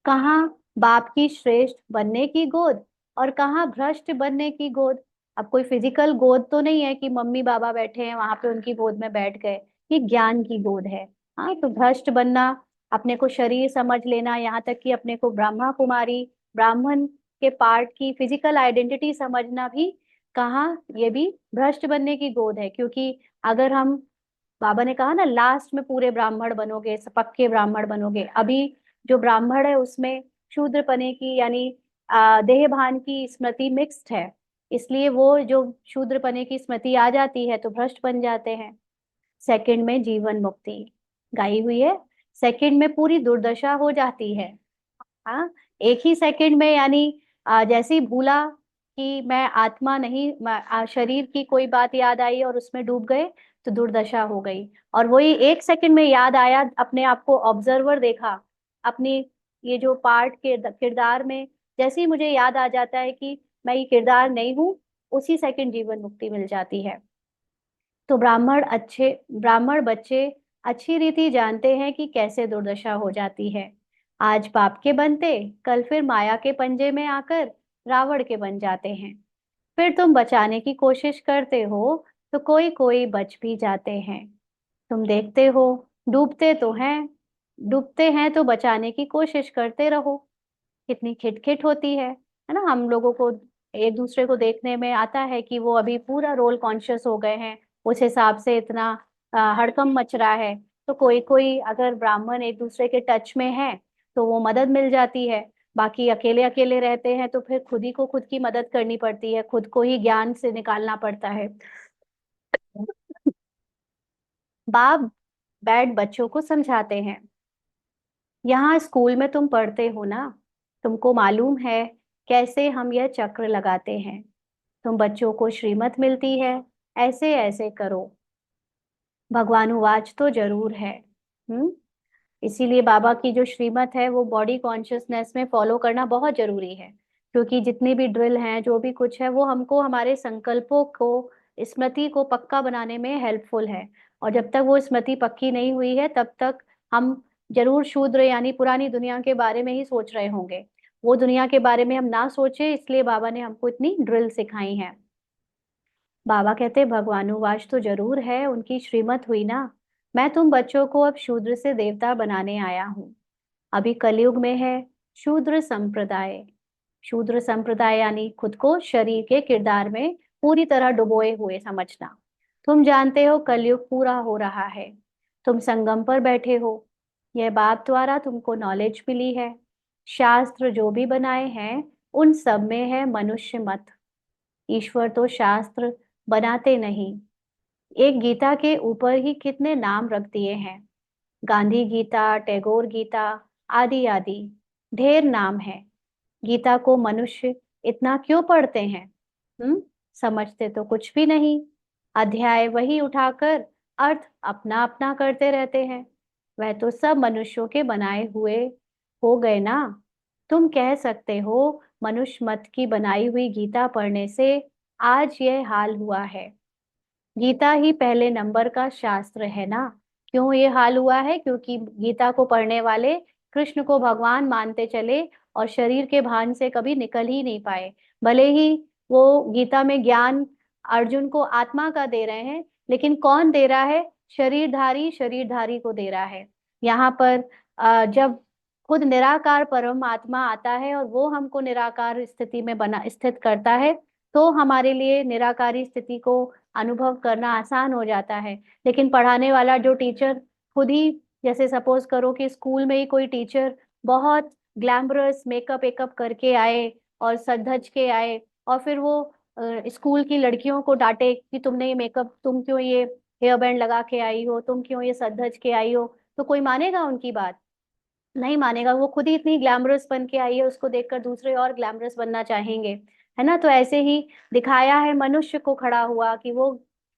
कहाँ बाप की श्रेष्ठ बनने की गोद, और कहाँ भ्रष्ट बनने की गोद। अब कोई फिजिकल गोद तो नहीं है कि मम्मी बाबा बैठे हैं वहां पे उनकी गोद में बैठ गए। ये ज्ञान की गोद है। हाँ, तो भ्रष्ट बनना, अपने को शरीर समझ लेना, यहाँ तक कि अपने को ब्रह्मा कुमारी ब्राह्मण के पार्ट की फिजिकल आइडेंटिटी समझना भी कहाँ, ये भी भ्रष्ट बनने की गोद है। क्योंकि अगर हम, बाबा ने कहा ना लास्ट में पूरे ब्राह्मण बनोगे, पक्के ब्राह्मण बनोगे। अभी जो ब्राह्मण है उसमें शूद्रपने की यानी देहभान की स्मृति मिक्स्ड है, इसलिए वो जो शूद्रपने की स्मृति आ जाती है तो भ्रष्ट बन जाते हैं। सेकंड में जीवन मुक्ति गाई हुई है, सेकंड में पूरी दुर्दशा हो जाती है। हाँ, एक ही सेकंड में, यानी जैसे ही भूला कि मैं आत्मा नहीं, शरीर की कोई बात याद आई और उसमें डूब गए, तो दुर्दशा हो गई। और वही एक सेकंड में याद आया, अपने आप को ऑब्जर्वर देखा, अपनी ये जो पार्ट के किरदार में, जैसे ही मुझे याद आ जाता है कि मैं ये किरदार नहीं हूँ, उसी सेकंड जीवन मुक्ति मिल जाती है। तो ब्राह्मण बच्चे अच्छी रीति जानते हैं कि कैसे दुर्दशा हो जाती है। आज बाप के बनते, कल फिर माया के पंजे में आकर रावण के बन जाते हैं। फिर तुम बचाने की कोशिश करते हो, तो कोई कोई बच भी जाते हैं। तुम देखते हो, डूबते तो हैं, डूबते हैं तो बचाने की कोशिश करते रहो। कितनी खिटखिट होती है ना। हम लोगों को एक दूसरे को देखने में आता है कि वो अभी पूरा रोल कॉन्शियस हो गए हैं, उस हिसाब से इतना हड़कंप मच रहा है। तो कोई कोई अगर ब्राह्मण एक दूसरे के टच में है तो वो मदद मिल जाती है। बाकी अकेले अकेले रहते हैं तो फिर खुद ही को खुद की मदद करनी पड़ती है, खुद को ही ज्ञान से निकालना पड़ता है। बाप बैठ बच्चों को समझाते हैं, यहाँ स्कूल में तुम पढ़ते हो ना, तुमको मालूम है कैसे हम यह चक्र लगाते हैं। तुम बच्चों को श्रीमत मिलती है, ऐसे ऐसे करो। भगवानुवाच तो जरूर है। हम्म। इसीलिए बाबा की जो श्रीमत है वो बॉडी कॉन्शियसनेस में फॉलो करना बहुत जरूरी है, क्योंकि जितनी भी ड्रिल हैं, जो भी कुछ है, वो हमको हमारे संकल्पों को, स्मृति को पक्का बनाने में हेल्पफुल है। और जब तक वो स्मृति पक्की नहीं हुई है तब तक हम जरूर शूद्र यानी पुरानी दुनिया के बारे में ही सोच रहे होंगे। वो दुनिया के बारे में हम ना सोचे, इसलिए बाबा ने हमको इतनी ड्रिल सिखाई है। बाबा कहते भगवानुवास तो जरूर है, उनकी श्रीमत हुई ना। मैं तुम बच्चों को अब शूद्र से देवता बनाने आया हूँ। अभी कलयुग में है शूद्र संप्रदाय। शूद्र संप्रदाय यानी खुद को शरीर के किरदार में पूरी तरह डुबोए हुए समझना। तुम जानते हो कलयुग पूरा हो रहा है, तुम संगम पर बैठे हो। यह बाप द्वारा तुमको नॉलेज मिली है। शास्त्र जो भी बनाए हैं उन सब में है मनुष्य मत। ईश्वर तो शास्त्र बनाते नहीं। एक गीता के ऊपर ही कितने नाम रख दिए हैं, गांधी गीता, टैगोर गीता, आदि आदि, ढेर नाम है। गीता को मनुष्य इतना क्यों पढ़ते हैं? समझते तो कुछ भी नहीं। अध्याय वही उठाकर अर्थ अपना अपना करते रहते हैं। वह तो सब मनुष्यों के बनाए हुए हो गए ना। तुम कह सकते हो मनुष्य मत की बनाई हुई गीता पढ़ने से आज यह हाल हुआ है। गीता ही पहले नंबर का शास्त्र है ना। क्यों ये हाल हुआ है? क्योंकि गीता को पढ़ने वाले कृष्ण को भगवान मानते चले और शरीर के भान से कभी निकल ही नहीं पाए। भले ही वो गीता में ज्ञान अर्जुन को आत्मा का दे रहे हैं, लेकिन कौन दे रहा है? शरीरधारी शरीरधारी को दे रहा है। यहाँ पर जब खुद निराकार परमात्मा आता है और वो हमको निराकार स्थिति में बना स्थित करता है, तो हमारे लिए निराकारी स्थिति को अनुभव करना आसान हो जाता है। लेकिन पढ़ाने वाला जो टीचर खुद ही, जैसे सपोज करो कि स्कूल में ही कोई टीचर बहुत ग्लैमरस मेकअप वेकअप करके आए और सज धज के आए, और फिर वो स्कूल की लड़कियों को डांटे कि तुमने ये मेकअप, तुम क्यों ये हेयर बैंड लगा के आई हो, तुम क्यों ये सज धज के आई हो, तो कोई मानेगा उनकी बात? नहीं मानेगा। वो खुद ही इतनी ग्लैमरस बन के आई है, उसको देखकर दूसरे और ग्लैमरस बनना चाहेंगे, है ना। तो ऐसे ही दिखाया है मनुष्य को खड़ा हुआ कि वो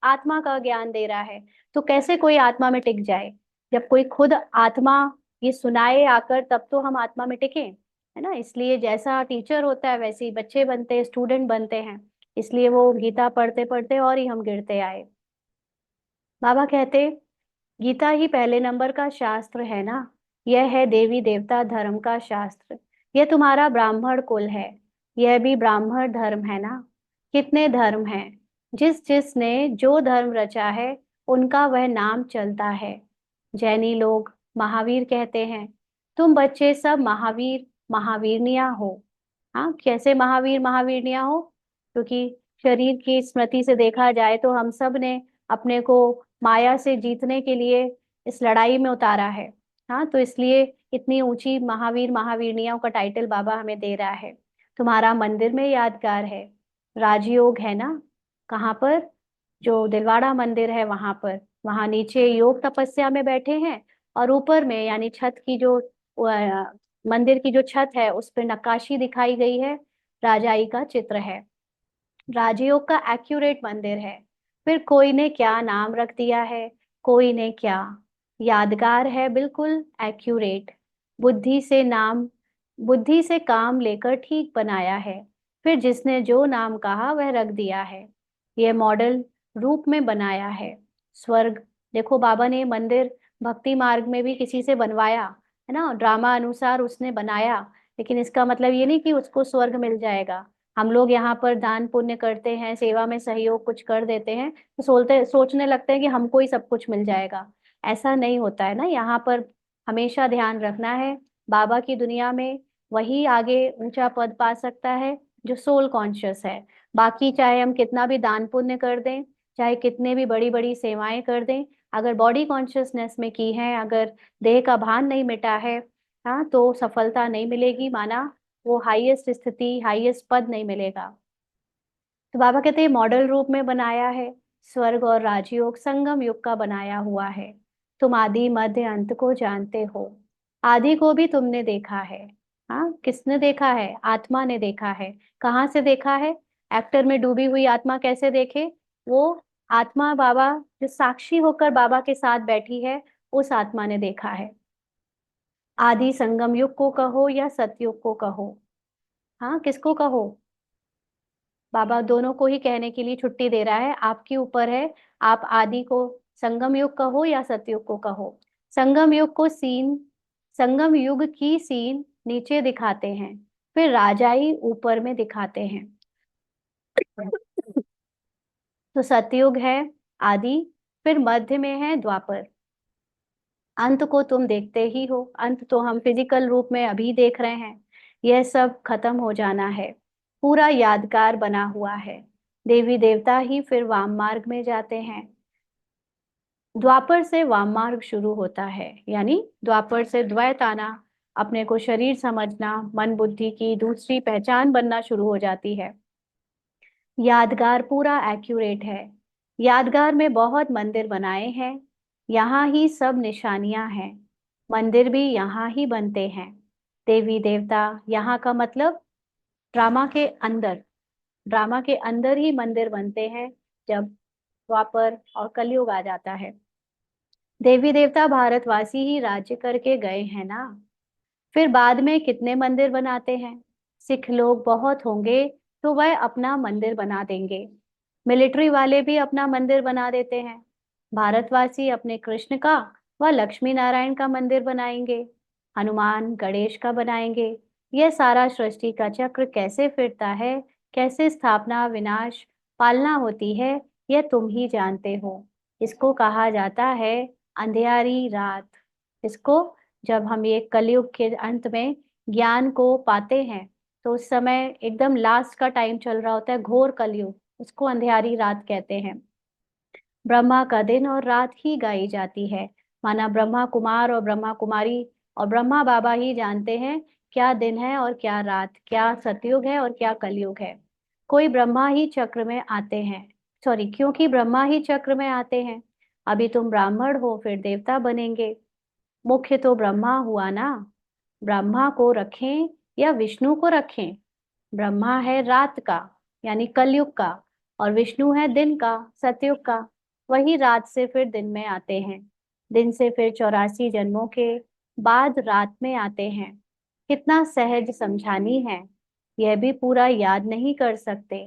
आत्मा का ज्ञान दे रहा है। तो कैसे कोई आत्मा में टिक जाए? जब कोई खुद आत्मा ये सुनाए आकर, तब तो हम आत्मा में टिके, है ना। इसलिए जैसा टीचर होता है वैसे ही बच्चे बनते हैं, स्टूडेंट बनते हैं। इसलिए वो गीता पढ़ते पढ़ते और ही हम गिरते आए। बाबा कहते गीता ही पहले नंबर का शास्त्र है ना। यह है देवी देवता धर्म का शास्त्र। यह तुम्हारा ब्राह्मण कुल है, यह भी ब्राह्मण धर्म है ना। कितने धर्म हैं, जिस जिसने जो धर्म रचा है उनका वह नाम चलता है। जैनी लोग महावीर कहते हैं, तुम बच्चे सब महावीर महावीरनिया हो। हाँ, कैसे महावीर महावीरनिया हो? क्योंकि शरीर की स्मृति से देखा जाए तो हम सब ने अपने को माया से जीतने के लिए इस लड़ाई में उतारा है। हाँ, तो इसलिए इतनी ऊंची महावीर महावीरनियाओं का टाइटल बाबा हमें दे रहा है। तुम्हारा मंदिर में यादगार है, राजयोग है ना। कहाँ पर? जो दिलवाड़ा मंदिर है वहां पर। वहां नीचे योग तपस्या में बैठे हैं, और ऊपर में यानी छत की जो मंदिर की जो छत है उस पर नक्काशी दिखाई गई है, राजाई का चित्र है। राजयोग का एक्यूरेट मंदिर है। फिर कोई ने क्या नाम रख दिया है, कोई ने क्या। यादगार है, बिल्कुल एक्यूरेट। बुद्धि से नाम, बुद्धि से काम लेकर ठीक बनाया है। फिर जिसने जो नाम कहा वह रख दिया है। यह मॉडल रूप में बनाया है। स्वर्ग, देखो बाबा ने मंदिर भक्ति मार्ग में भी किसी से बनवाया, है ना, ड्रामा अनुसार उसने बनाया। लेकिन इसका मतलब ये नहीं कि उसको स्वर्ग मिल जाएगा। हम लोग यहाँ पर दान पुण्य करते हैं, सेवा में सहयोग कुछ कर देते हैं, तो सोचने लगते हैं कि हमको ही सब कुछ मिल जाएगा। ऐसा नहीं होता है ना। यहाँ पर हमेशा ध्यान रखना है, बाबा की दुनिया में वही आगे ऊंचा पद पा सकता है जो सोल कॉन्शियस है। बाकी चाहे हम कितना भी दान पुण्य कर दें, चाहे कितने भी बड़ी बड़ी सेवाएं कर दें, अगर बॉडी कॉन्शियसनेस में की है, अगर देह का भान नहीं मिटा है, हाँ, तो सफलता नहीं मिलेगी। माना वो हाईएस्ट स्थिति, हाईएस्ट पद नहीं मिलेगा। तो बाबा कहते हैं मॉडल रूप में बनाया है, स्वर्ग और राजयोग संगम युग का बनाया हुआ है। तुम आदि मध्य अंत को जानते हो। आदि को भी तुमने देखा है। हाँ, किसने देखा है? आत्मा ने देखा है। कहाँ से देखा है? एक्टर में डूबी हुई आत्मा कैसे देखे? वो आत्मा बाबा जो साक्षी होकर बाबा के साथ बैठी है, उस आत्मा ने देखा है। आदि संगम युग को कहो या सतयुग को कहो, हाँ किसको कहो? बाबा दोनों को ही कहने के लिए छुट्टी दे रहा है, आपके ऊपर है। आप आदि को संगम युग कहो या सतयुग को कहो। संगम युग को सीन, संगम युग की सीन नीचे दिखाते हैं, फिर राजाई ऊपर में दिखाते हैं। तो सतयुग है आदि, फिर मध्य में है द्वापर, अंत को तुम देखते ही हो। अंत तो हम फिजिकल रूप में अभी देख रहे हैं। यह सब खत्म हो जाना है, पूरा यादगार बना हुआ है। देवी देवता ही फिर वाम मार्ग में जाते हैं। द्वापर से वाम मार्ग शुरू होता है, यानी द्वापर से द्वैत आना, अपने को शरीर समझना, मन बुद्धि की दूसरी पहचान बनना शुरू हो जाती है। यादगार पूरा एक्यूरेट है। यादगार में बहुत मंदिर बनाए हैं, यहाँ ही सब निशानियां हैं। मंदिर भी यहाँ ही बनते हैं। देवी देवता यहाँ का मतलब ड्रामा के अंदर, ड्रामा के अंदर ही मंदिर बनते हैं जब द्वापर और कलयुग आ जाता है। देवी देवता भारतवासी ही राज्य करके गए हैं ना, फिर बाद में कितने मंदिर बनाते हैं। सिख लोग बहुत होंगे तो वह अपना मंदिर बना देंगे। मिलिट्री वाले भी अपना मंदिर बना देते हैं। भारतवासी अपने कृष्ण का व लक्ष्मी नारायण का मंदिर बनाएंगे, हनुमान गणेश का बनाएंगे। यह सारा सृष्टि का चक्र कैसे फिरता है, कैसे स्थापना विनाश पालना होती है, यह तुम ही जानते हो। इसको कहा जाता है अंधियारी रात। इसको, जब हम ये कलयुग के अंत में ज्ञान को पाते हैं, तो उस समय एकदम लास्ट का टाइम चल रहा होता है, घोर कलयुग, उसको अंधियारी रात कहते हैं। ब्रह्मा का दिन और रात ही गाई जाती है, माना ब्रह्मा कुमार और ब्रह्मा कुमारी और ब्रह्मा बाबा ही जानते हैं क्या दिन है और क्या रात, क्या सतयुग है और क्या कलयुग है। कोई ब्रह्मा ही चक्र में आते हैं, सॉरी, क्योंकि ब्रह्मा ही चक्र में आते हैं। अभी तुम ब्राह्मण हो, फिर देवता बनेंगे। मुख्य तो ब्रह्मा हुआ ना। ब्रह्मा को रखें या विष्णु को रखें? ब्रह्मा है रात का, यानी कलयुग का, और विष्णु है दिन का, सतयुग का। वही रात से फिर दिन में आते हैं, दिन से फिर 84 जन्मों के बाद रात में आते हैं। कितना सहज समझानी है। यह भी पूरा याद नहीं कर सकते,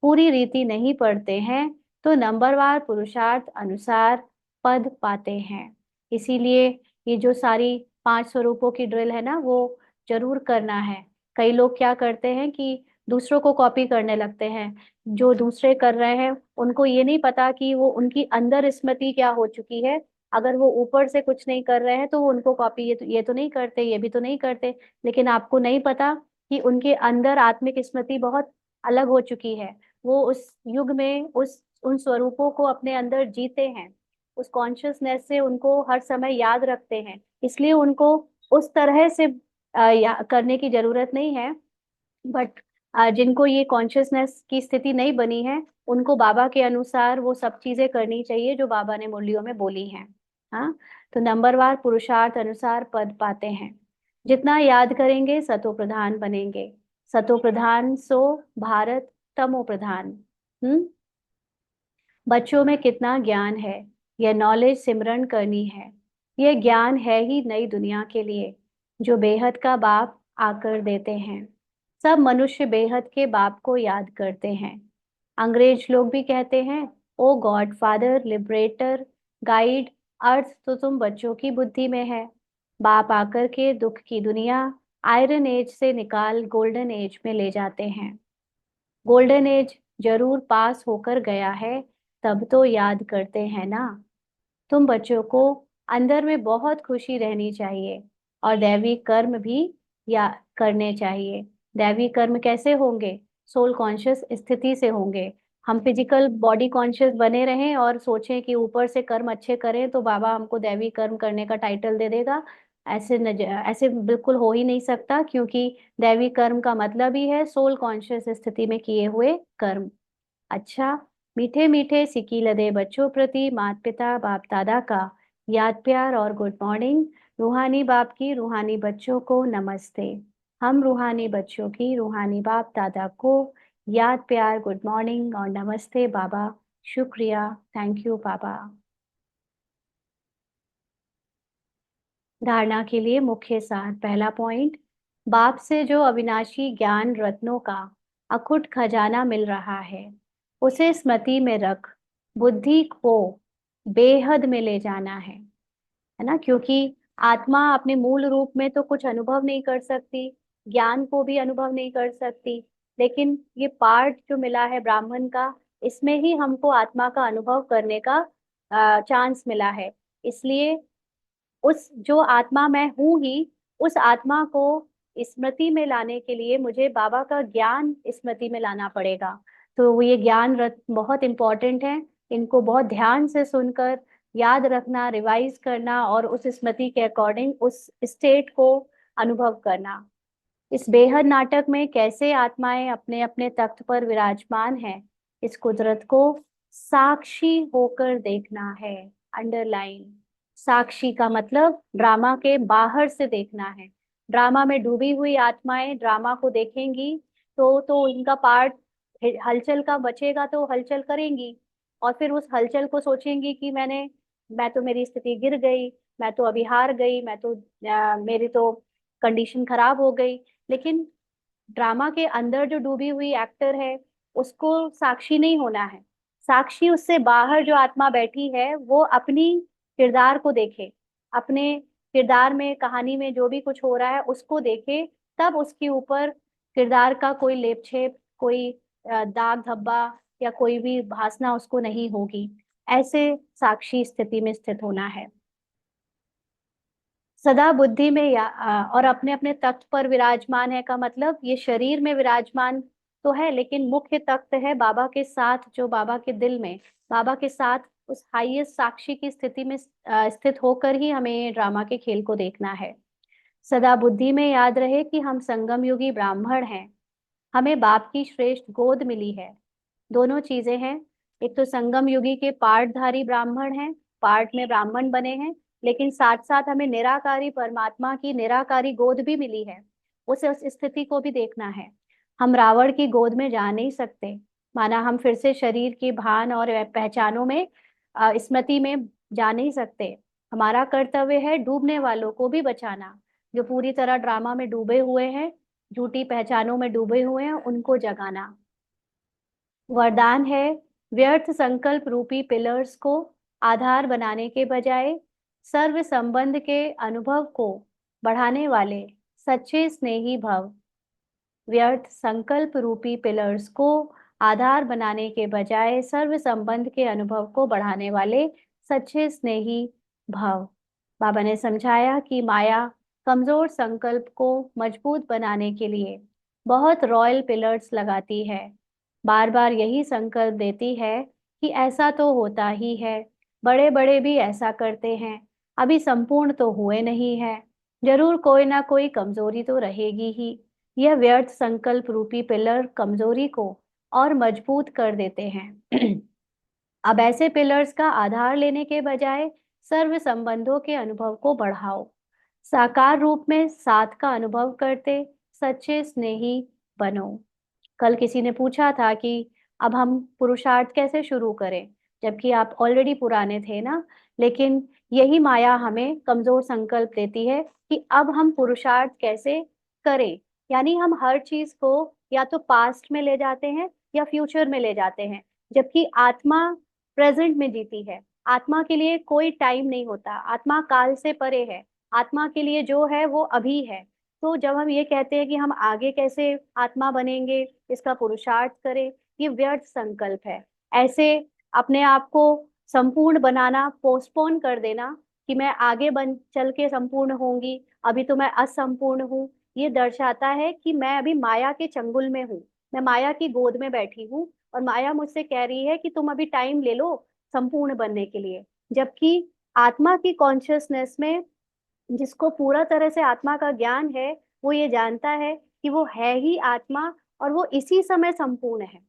पूरी रीति नहीं पढ़ते हैं, तो नंबरवार पुरुषार्थ अनुसार पद पाते हैं। इसीलिए ये जो सारी 5 स्वरूपों की ड्रिल है ना, वो जरूर करना है। कई लोग क्या करते हैं कि दूसरों को कॉपी करने लगते हैं। जो दूसरे कर रहे हैं उनको ये नहीं पता कि वो उनकी अंदर स्मृति क्या हो चुकी है। अगर वो ऊपर से कुछ नहीं कर रहे हैं तो वो उनको कॉपी, ये तो नहीं करते, ये भी तो नहीं करते। लेकिन आपको नहीं पता कि उनके अंदर आत्मिक स्मृति बहुत अलग हो चुकी है। वो उस युग में उस उन स्वरूपों को अपने अंदर जीते हैं, उस कॉन्शियसनेस से उनको हर समय याद रखते हैं। इसलिए उनको उस तरह से करने की जरूरत नहीं है। बट जिनको ये कॉन्शियसनेस की स्थिति नहीं बनी है, उनको बाबा के अनुसार वो सब चीजें करनी चाहिए जो बाबा ने मुरलियों में बोली हैं। हाँ, तो नंबरवार पुरुषार्थ अनुसार पद पाते हैं। जितना याद करेंगे सतो प्रधान बनेंगे। सतो प्रधान सो भारत तमो प्रधान। बच्चों में कितना ज्ञान है, यह नॉलेज सिमरन करनी है। यह ज्ञान है ही नई दुनिया के लिए, जो बेहद का बाप आकर देते हैं। सब मनुष्य बेहद के बाप को याद करते हैं। अंग्रेज लोग भी कहते हैं, ओ गॉड फादर लिबरेटर गाइड अर्थ, तो तुम बच्चों की बुद्धि में है। बाप आकर के दुख की दुनिया आयरन एज से निकाल गोल्डन एज में ले जाते हैं। गोल्डन एज जरूर पास होकर गया है, तब तो याद करते हैं ना। तुम बच्चों को अंदर में बहुत खुशी रहनी चाहिए, और दैवी कर्म भी या करने चाहिए। दैवी कर्म कैसे होंगे? सोल कॉन्शियस स्थिति से होंगे। हम फिजिकल बॉडी कॉन्शियस बने रहें और सोचें कि ऊपर से कर्म अच्छे करें तो बाबा हमको दैवी कर्म करने का टाइटल दे देगा, ऐसे बिल्कुल हो ही नहीं सकता, क्योंकि दैवी कर्म का मतलब ही है सोल कॉन्शियस स्थिति में किए हुए कर्म। अच्छा, मीठे मीठे सिकी लदे बच्चों प्रति माता पिता बाप दादा का याद प्यार और गुड मॉर्निंग। रूहानी बाप की रूहानी बच्चों को नमस्ते। हम रूहानी बच्चों की रूहानी बाप दादा को याद प्यार गुड मॉर्निंग और नमस्ते बाबा। शुक्रिया, थैंक यू बाबा। धारणा के लिए मुख्य सार। पहला पॉइंट, बाप से जो अविनाशी ज्ञान रत्नों का अखुट खजाना मिल रहा है उसे स्मृति में रख बुद्धि को बेहद में ले जाना है ना, क्योंकि आत्मा अपने मूल रूप में तो कुछ अनुभव नहीं कर सकती, ज्ञान को भी अनुभव नहीं कर सकती, लेकिन ये पार्ट जो मिला है ब्राह्मण का, इसमें ही हमको आत्मा का अनुभव करने का चांस मिला है। इसलिए उस जो आत्मा मैं हूं ही, उस आत्मा को स्मृति में लाने के लिए मुझे बाबा का ज्ञान स्मृति में लाना पड़ेगा। तो वो ये ज्ञान रत्न बहुत इंपॉर्टेंट है, इनको बहुत ध्यान से सुनकर याद रखना, रिवाइज करना और उस स्मृति के अकॉर्डिंग उस स्टेट को अनुभव करना। इस बेहद नाटक में कैसे आत्माएं अपने अपने तख्त पर विराजमान हैं, इस कुदरत को साक्षी होकर देखना है। अंडरलाइन, साक्षी का मतलब ड्रामा के बाहर से देखना है। ड्रामा में डूबी हुई आत्माएं ड्रामा को देखेंगी तो इनका पार्ट हलचल का बचेगा तो हलचल करेंगी, और फिर उस हलचल को सोचेंगी कि मैं तो मेरी स्थिति गिर गई, मैं तो अभी हार गई, मैं तो मेरी तो कंडीशन खराब हो गई। लेकिन ड्रामा के अंदर जो डूबी हुई एक्टर है उसको साक्षी नहीं होना है। साक्षी उससे बाहर जो आत्मा बैठी है वो अपनी किरदार को देखे, अपने किरदार में कहानी में जो भी कुछ हो रहा है उसको देखे, तब उसके ऊपर किरदार का कोई लेपछेप, कोई दाग धब्बा या कोई भी भासना उसको नहीं होगी। ऐसे साक्षी स्थिति में स्थित होना है। सदा बुद्धि में और अपने अपने तख्त पर विराजमान है का मतलब ये शरीर में विराजमान तो है, लेकिन मुख्य तख्त है बाबा के साथ, जो बाबा के दिल में, बाबा के साथ उस हाईएस्ट साक्षी की स्थिति में स्थित होकर ही हमें ये ड्रामा के खेल को देखना है। सदा बुद्धि में याद रहे कि हम संगम युगी ब्राह्मण हैं, हमें बाप की श्रेष्ठ गोद मिली है। दोनों चीजें हैं, एक तो संगम युगी के पार्टधारी ब्राह्मण हैं, पार्ट में ब्राह्मण बने हैं, लेकिन साथ साथ हमें निराकारी परमात्मा की निराकारी गोद भी मिली है। उस स्थिति को भी देखना है। हम रावण की गोद में जा नहीं सकते, माना हम फिर से शरीर की भान और पहचानों में स्मृति में जा नहीं सकते। हमारा कर्तव्य है डूबने वालों को भी बचाना, जो पूरी तरह ड्रामा में डूबे हुए हैं, झूठी पहचानों में डूबे हुए हैं, उनको जगाना। वरदान है, व्यर्थ संकल्प रूपी पिलर्स को आधार बनाने के बजाय सर्व संबंध के अनुभव को बढ़ाने वाले सच्चे स्नेही भव। व्यर्थ संकल्प रूपी पिलर्स को आधार बनाने के बजाय सर्व संबंध के अनुभव को बढ़ाने वाले सच्चे स्नेही भव। बाबा ने समझाया कि माया कमजोर संकल्प को मजबूत बनाने के लिए बहुत रॉयल पिलर्स लगाती है, बार बार यही संकल्प देती है कि ऐसा तो होता ही है, बड़े बड़े भी ऐसा करते हैं, अभी संपूर्ण तो हुए नहीं है, जरूर कोई ना कोई कमजोरी तो रहेगी ही। यह व्यर्थ संकल्प रूपी पिलर कमजोरी को और मजबूत कर देते हैं। अब ऐसे पिलर्स का आधार लेने के बजाय सर्व संबंधों के अनुभव को बढ़ाओ। साकार रूप में साथ का अनुभव करते सच्चे स्नेही बनो। कल किसी ने पूछा था कि अब हम पुरुषार्थ कैसे शुरू करें, जबकि आप ऑलरेडी पुराने थे ना। लेकिन यही माया हमें कमजोर संकल्प देती है कि अब हम पुरुषार्थ कैसे करें, यानी हम हर चीज को या तो पास्ट में ले जाते हैं या फ्यूचर में ले जाते हैं, जबकि आत्मा प्रेजेंट में जीती है। आत्मा के लिए कोई टाइम नहीं होता, आत्मा काल से परे है, आत्मा के लिए जो है वो अभी है। तो जब हम ये कहते हैं कि हम आगे कैसे आत्मा बनेंगे, इसका पुरुषार्थ करें, ये व्यर्थ संकल्प है। ऐसे अपने आप को संपूर्ण बनाना, पोस्टपोन कर देना कि मैं आगे बन चल के संपूर्ण होंगी, अभी तो मैं असंपूर्ण हूँ, ये दर्शाता है कि मैं अभी माया के चंगुल में हूँ, मैं माया की गोद में बैठी हूँ और माया मुझसे कह रही है कि तुम अभी टाइम ले लो संपूर्ण बनने के लिए। जबकि आत्मा की कॉन्शियसनेस में जिसको पूरा तरह से आत्मा का ज्ञान है, वो ये जानता है कि वो है ही आत्मा और वो इसी समय संपूर्ण है।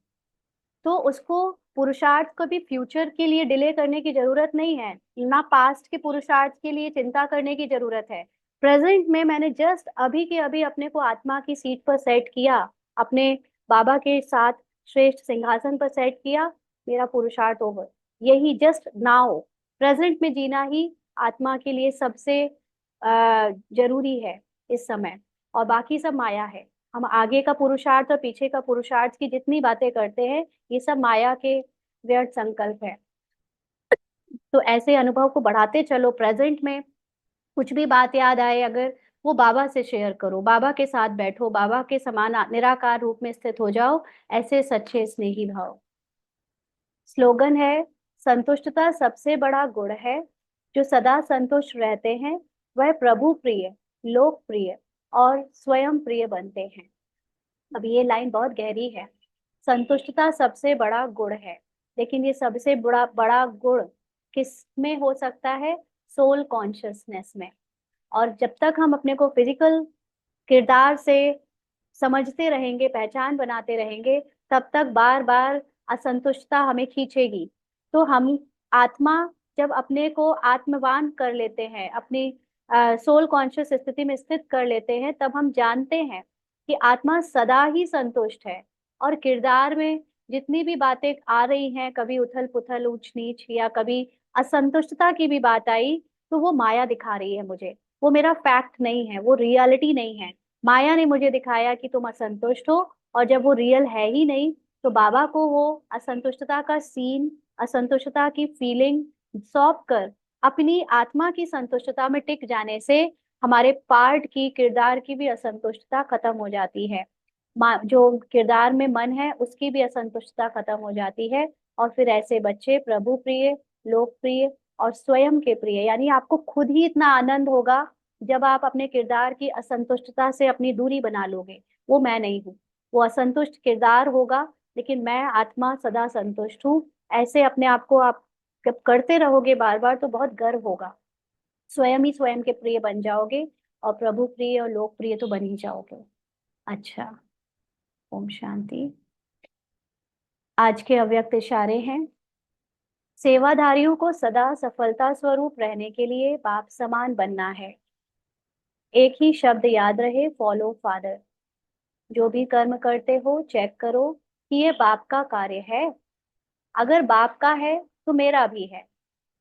तो उसको पुरुषार्थ को भी फ्यूचर के लिए डिले करने की जरूरत नहीं है, ना पास्ट के पुरुषार्थ के लिए चिंता करने की जरूरत है। प्रेजेंट में मैंने जस्ट अभी के अभी अपने को आत्मा की सीट पर सेट किया, अपने बाबा के साथ श्रेष्ठ सिंहासन पर सेट किया, मेरा पुरुषार्थ ओवर। यही जस्ट नाउ, प्रेजेंट में जीना ही आत्मा के लिए सबसे जरूरी है इस समय। और बाकी सब माया है। हम आगे का पुरुषार्थ और पीछे का पुरुषार्थ की जितनी बातें करते हैं, ये सब माया के व्यर्थ संकल्प है। तो ऐसे अनुभव को बढ़ाते चलो। प्रेजेंट में कुछ भी बात याद आए अगर, वो बाबा से शेयर करो, बाबा के साथ बैठो, बाबा के समान निराकार रूप में स्थित हो जाओ, ऐसे सच्चे स्नेही भाव। स्लोगन है, संतुष्टता सबसे बड़ा गुण है। जो सदा संतुष्ट रहते हैं वह प्रभु प्रिय, लोक प्रिय और स्वयं प्रिय बनते हैं। अब ये लाइन बहुत गहरी है। संतुष्टता सबसे बड़ा गुण है, लेकिन ये सबसे बड़ा बड़ा गुण किस में हो सकता है? सोल कॉन्शियसनेस में। और जब तक हम अपने को फिजिकल किरदार से समझते रहेंगे, पहचान बनाते रहेंगे, तब तक बार बार असंतुष्टता हमें खींचेगी। तो हम आत्मा जब अपने को आत्मवान कर लेते हैं, अपनी सोल कॉन्शियस स्थिति में स्थित कर लेते हैं, तब हम जानते हैं कि आत्मा सदा ही संतुष्ट है। और किरदार में जितनी भी बातें आ रही हैं, कभी उथल पुथल, ऊंच नीच, या कभी असंतुष्टता की भी बात आई, तो वो माया दिखा रही है मुझे, वो मेरा फैक्ट नहीं है, वो रियलिटी नहीं है। माया ने मुझे दिखाया कि तुम असंतुष्ट हो, और जब वो रियल है ही नहीं, तो बाबा को वो असंतुष्टता का सीन, असंतुष्टता की फीलिंग सौंप कर अपनी आत्मा की संतुष्टता में टिक जाने से हमारे पार्ट की, किरदार की भी असंतुष्टता खत्म हो जाती है। जो किरदार में मन है उसकी भी असंतुष्टता खत्म हो जाती है। और फिर ऐसे बच्चे प्रभु प्रिय, लोकप्रिय और स्वयं के प्रिय, यानी आपको खुद ही इतना आनंद होगा जब आप अपने किरदार की असंतुष्टता से अपनी दूरी बना लोगे। वो मैं नहीं हूँ, वो असंतुष्ट किरदार होगा, लेकिन मैं आत्मा सदा संतुष्ट हूँ। ऐसे अपने आप को आप जब करते रहोगे बार बार, तो बहुत गर्व होगा। स्वयं ही स्वयं के प्रिय बन जाओगे, और प्रभु प्रिय और लोक प्रिय तो बन ही जाओगे। अच्छा, ओम शांति। आज के अव्यक्त इशारे हैं। सेवाधारियों को सदा सफलता स्वरूप रहने के लिए बाप समान बनना है। एक ही शब्द याद रहे, फॉलो फादर। जो भी कर्म करते हो चेक करो कि ये बाप का कार्य है। अगर बाप का है तो मेरा भी है,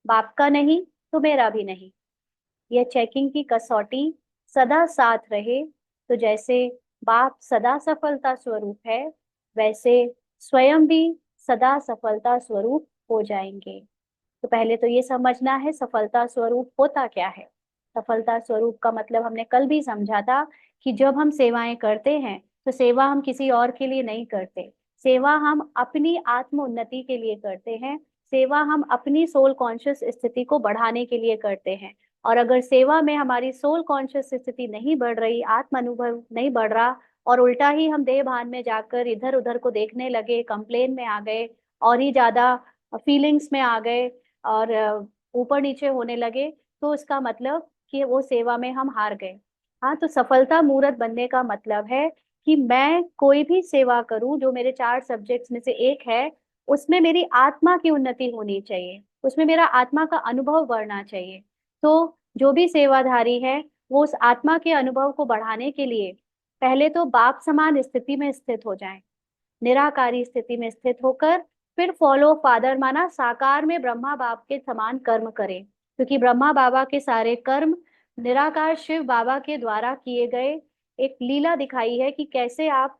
बाप का नहीं तो मेरा भी नहीं। यह चेकिंग की कसौटी सदा साथ रहे, तो जैसे बाप सदा सफलता स्वरूप है, वैसे स्वयं भी सदा सफलता स्वरूप हो जाएंगे। तो पहले तो ये समझना है सफलता स्वरूप होता क्या है। सफलता स्वरूप का मतलब हमने कल भी समझा था कि जब हम सेवाएं करते हैं, तो सेवा हम किसी और के लिए नहीं करते, सेवा हम अपनी आत्म उन्नति के लिए करते हैं। सेवा हम अपनी सोल कॉन्शियस स्थिति को बढ़ाने के लिए करते हैं। और अगर सेवा में हमारी सोल कॉन्शियस स्थिति नहीं बढ़ रही, आत्म अनुभव नहीं बढ़ रहा, और उल्टा ही हम देह भान में जाकर इधर उधर को देखने लगे, कंप्लेन में आ गए, और ही ज्यादा फीलिंग्स में आ गए, और ऊपर नीचे होने लगे, तो इसका मतलब कि वो सेवा में हम हार गए। हाँ, तो सफलता मूर्त बनने का मतलब है कि मैं कोई भी सेवा करूं, जो मेरे 4 सब्जेक्ट्स में से एक है, उसमें मेरी आत्मा की उन्नति होनी चाहिए, उसमें मेरा आत्मा का अनुभव बढ़ना चाहिए। तो जो भी सेवाधारी है, वो उस आत्मा के अनुभव को बढ़ाने के लिए पहले तो बाप समान स्थिति में स्थित हो जाए, निराकारी स्थिति में स्थित होकर फिर फॉलो फादर, माना साकार में ब्रह्मा बाप के समान कर्म करें, क्योंकि ब्रह्मा बाबा के सारे कर्म निराकार शिव बाबा के द्वारा किए गए। एक लीला दिखाई है कि कैसे आप,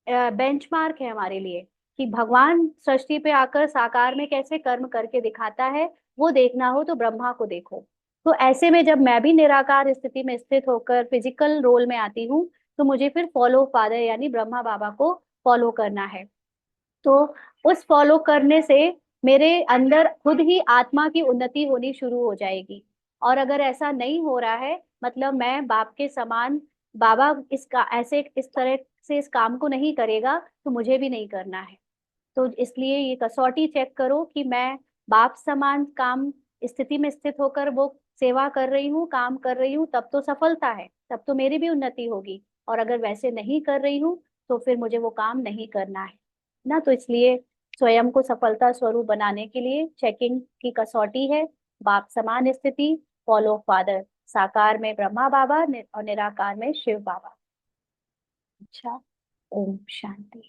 बेंचमार्क है हमारे लिए कि भगवान सृष्टि पे आकर साकार में कैसे कर्म करके दिखाता है। वो देखना हो तो ब्रह्मा को देखो। तो ऐसे में जब मैं भी निराकार स्थिति में स्थित होकर फिजिकल रोल में आती हूँ, तो मुझे फिर फॉलो फादर यानी ब्रह्मा बाबा को फॉलो करना है। तो उस फॉलो करने से मेरे अंदर खुद ही आत्मा की उन्नति होनी शुरू हो जाएगी। और अगर ऐसा नहीं हो रहा है, मतलब मैं बाप के समान, बाबा इसका ऐसे इस तरह से इस काम को नहीं करेगा, तो मुझे भी नहीं करना है। तो इसलिए ये कसौटी चेक करो कि मैं बाप समान काम स्थिति में स्थित होकर वो सेवा कर रही हूँ, काम कर रही हूँ, तब तो सफलता है, तब तो मेरी भी उन्नति होगी। और अगर वैसे नहीं कर रही हूँ तो फिर मुझे वो काम नहीं करना है ना। तो इसलिए स्वयं को सफलता स्वरूप बनाने के लिए चेकिंग की कसौटी है बाप समान स्थिति, फॉलो फादर, साकार में ब्रह्मा बाबा और निराकार में शिव बाबा। अच्छा, ओम शांति।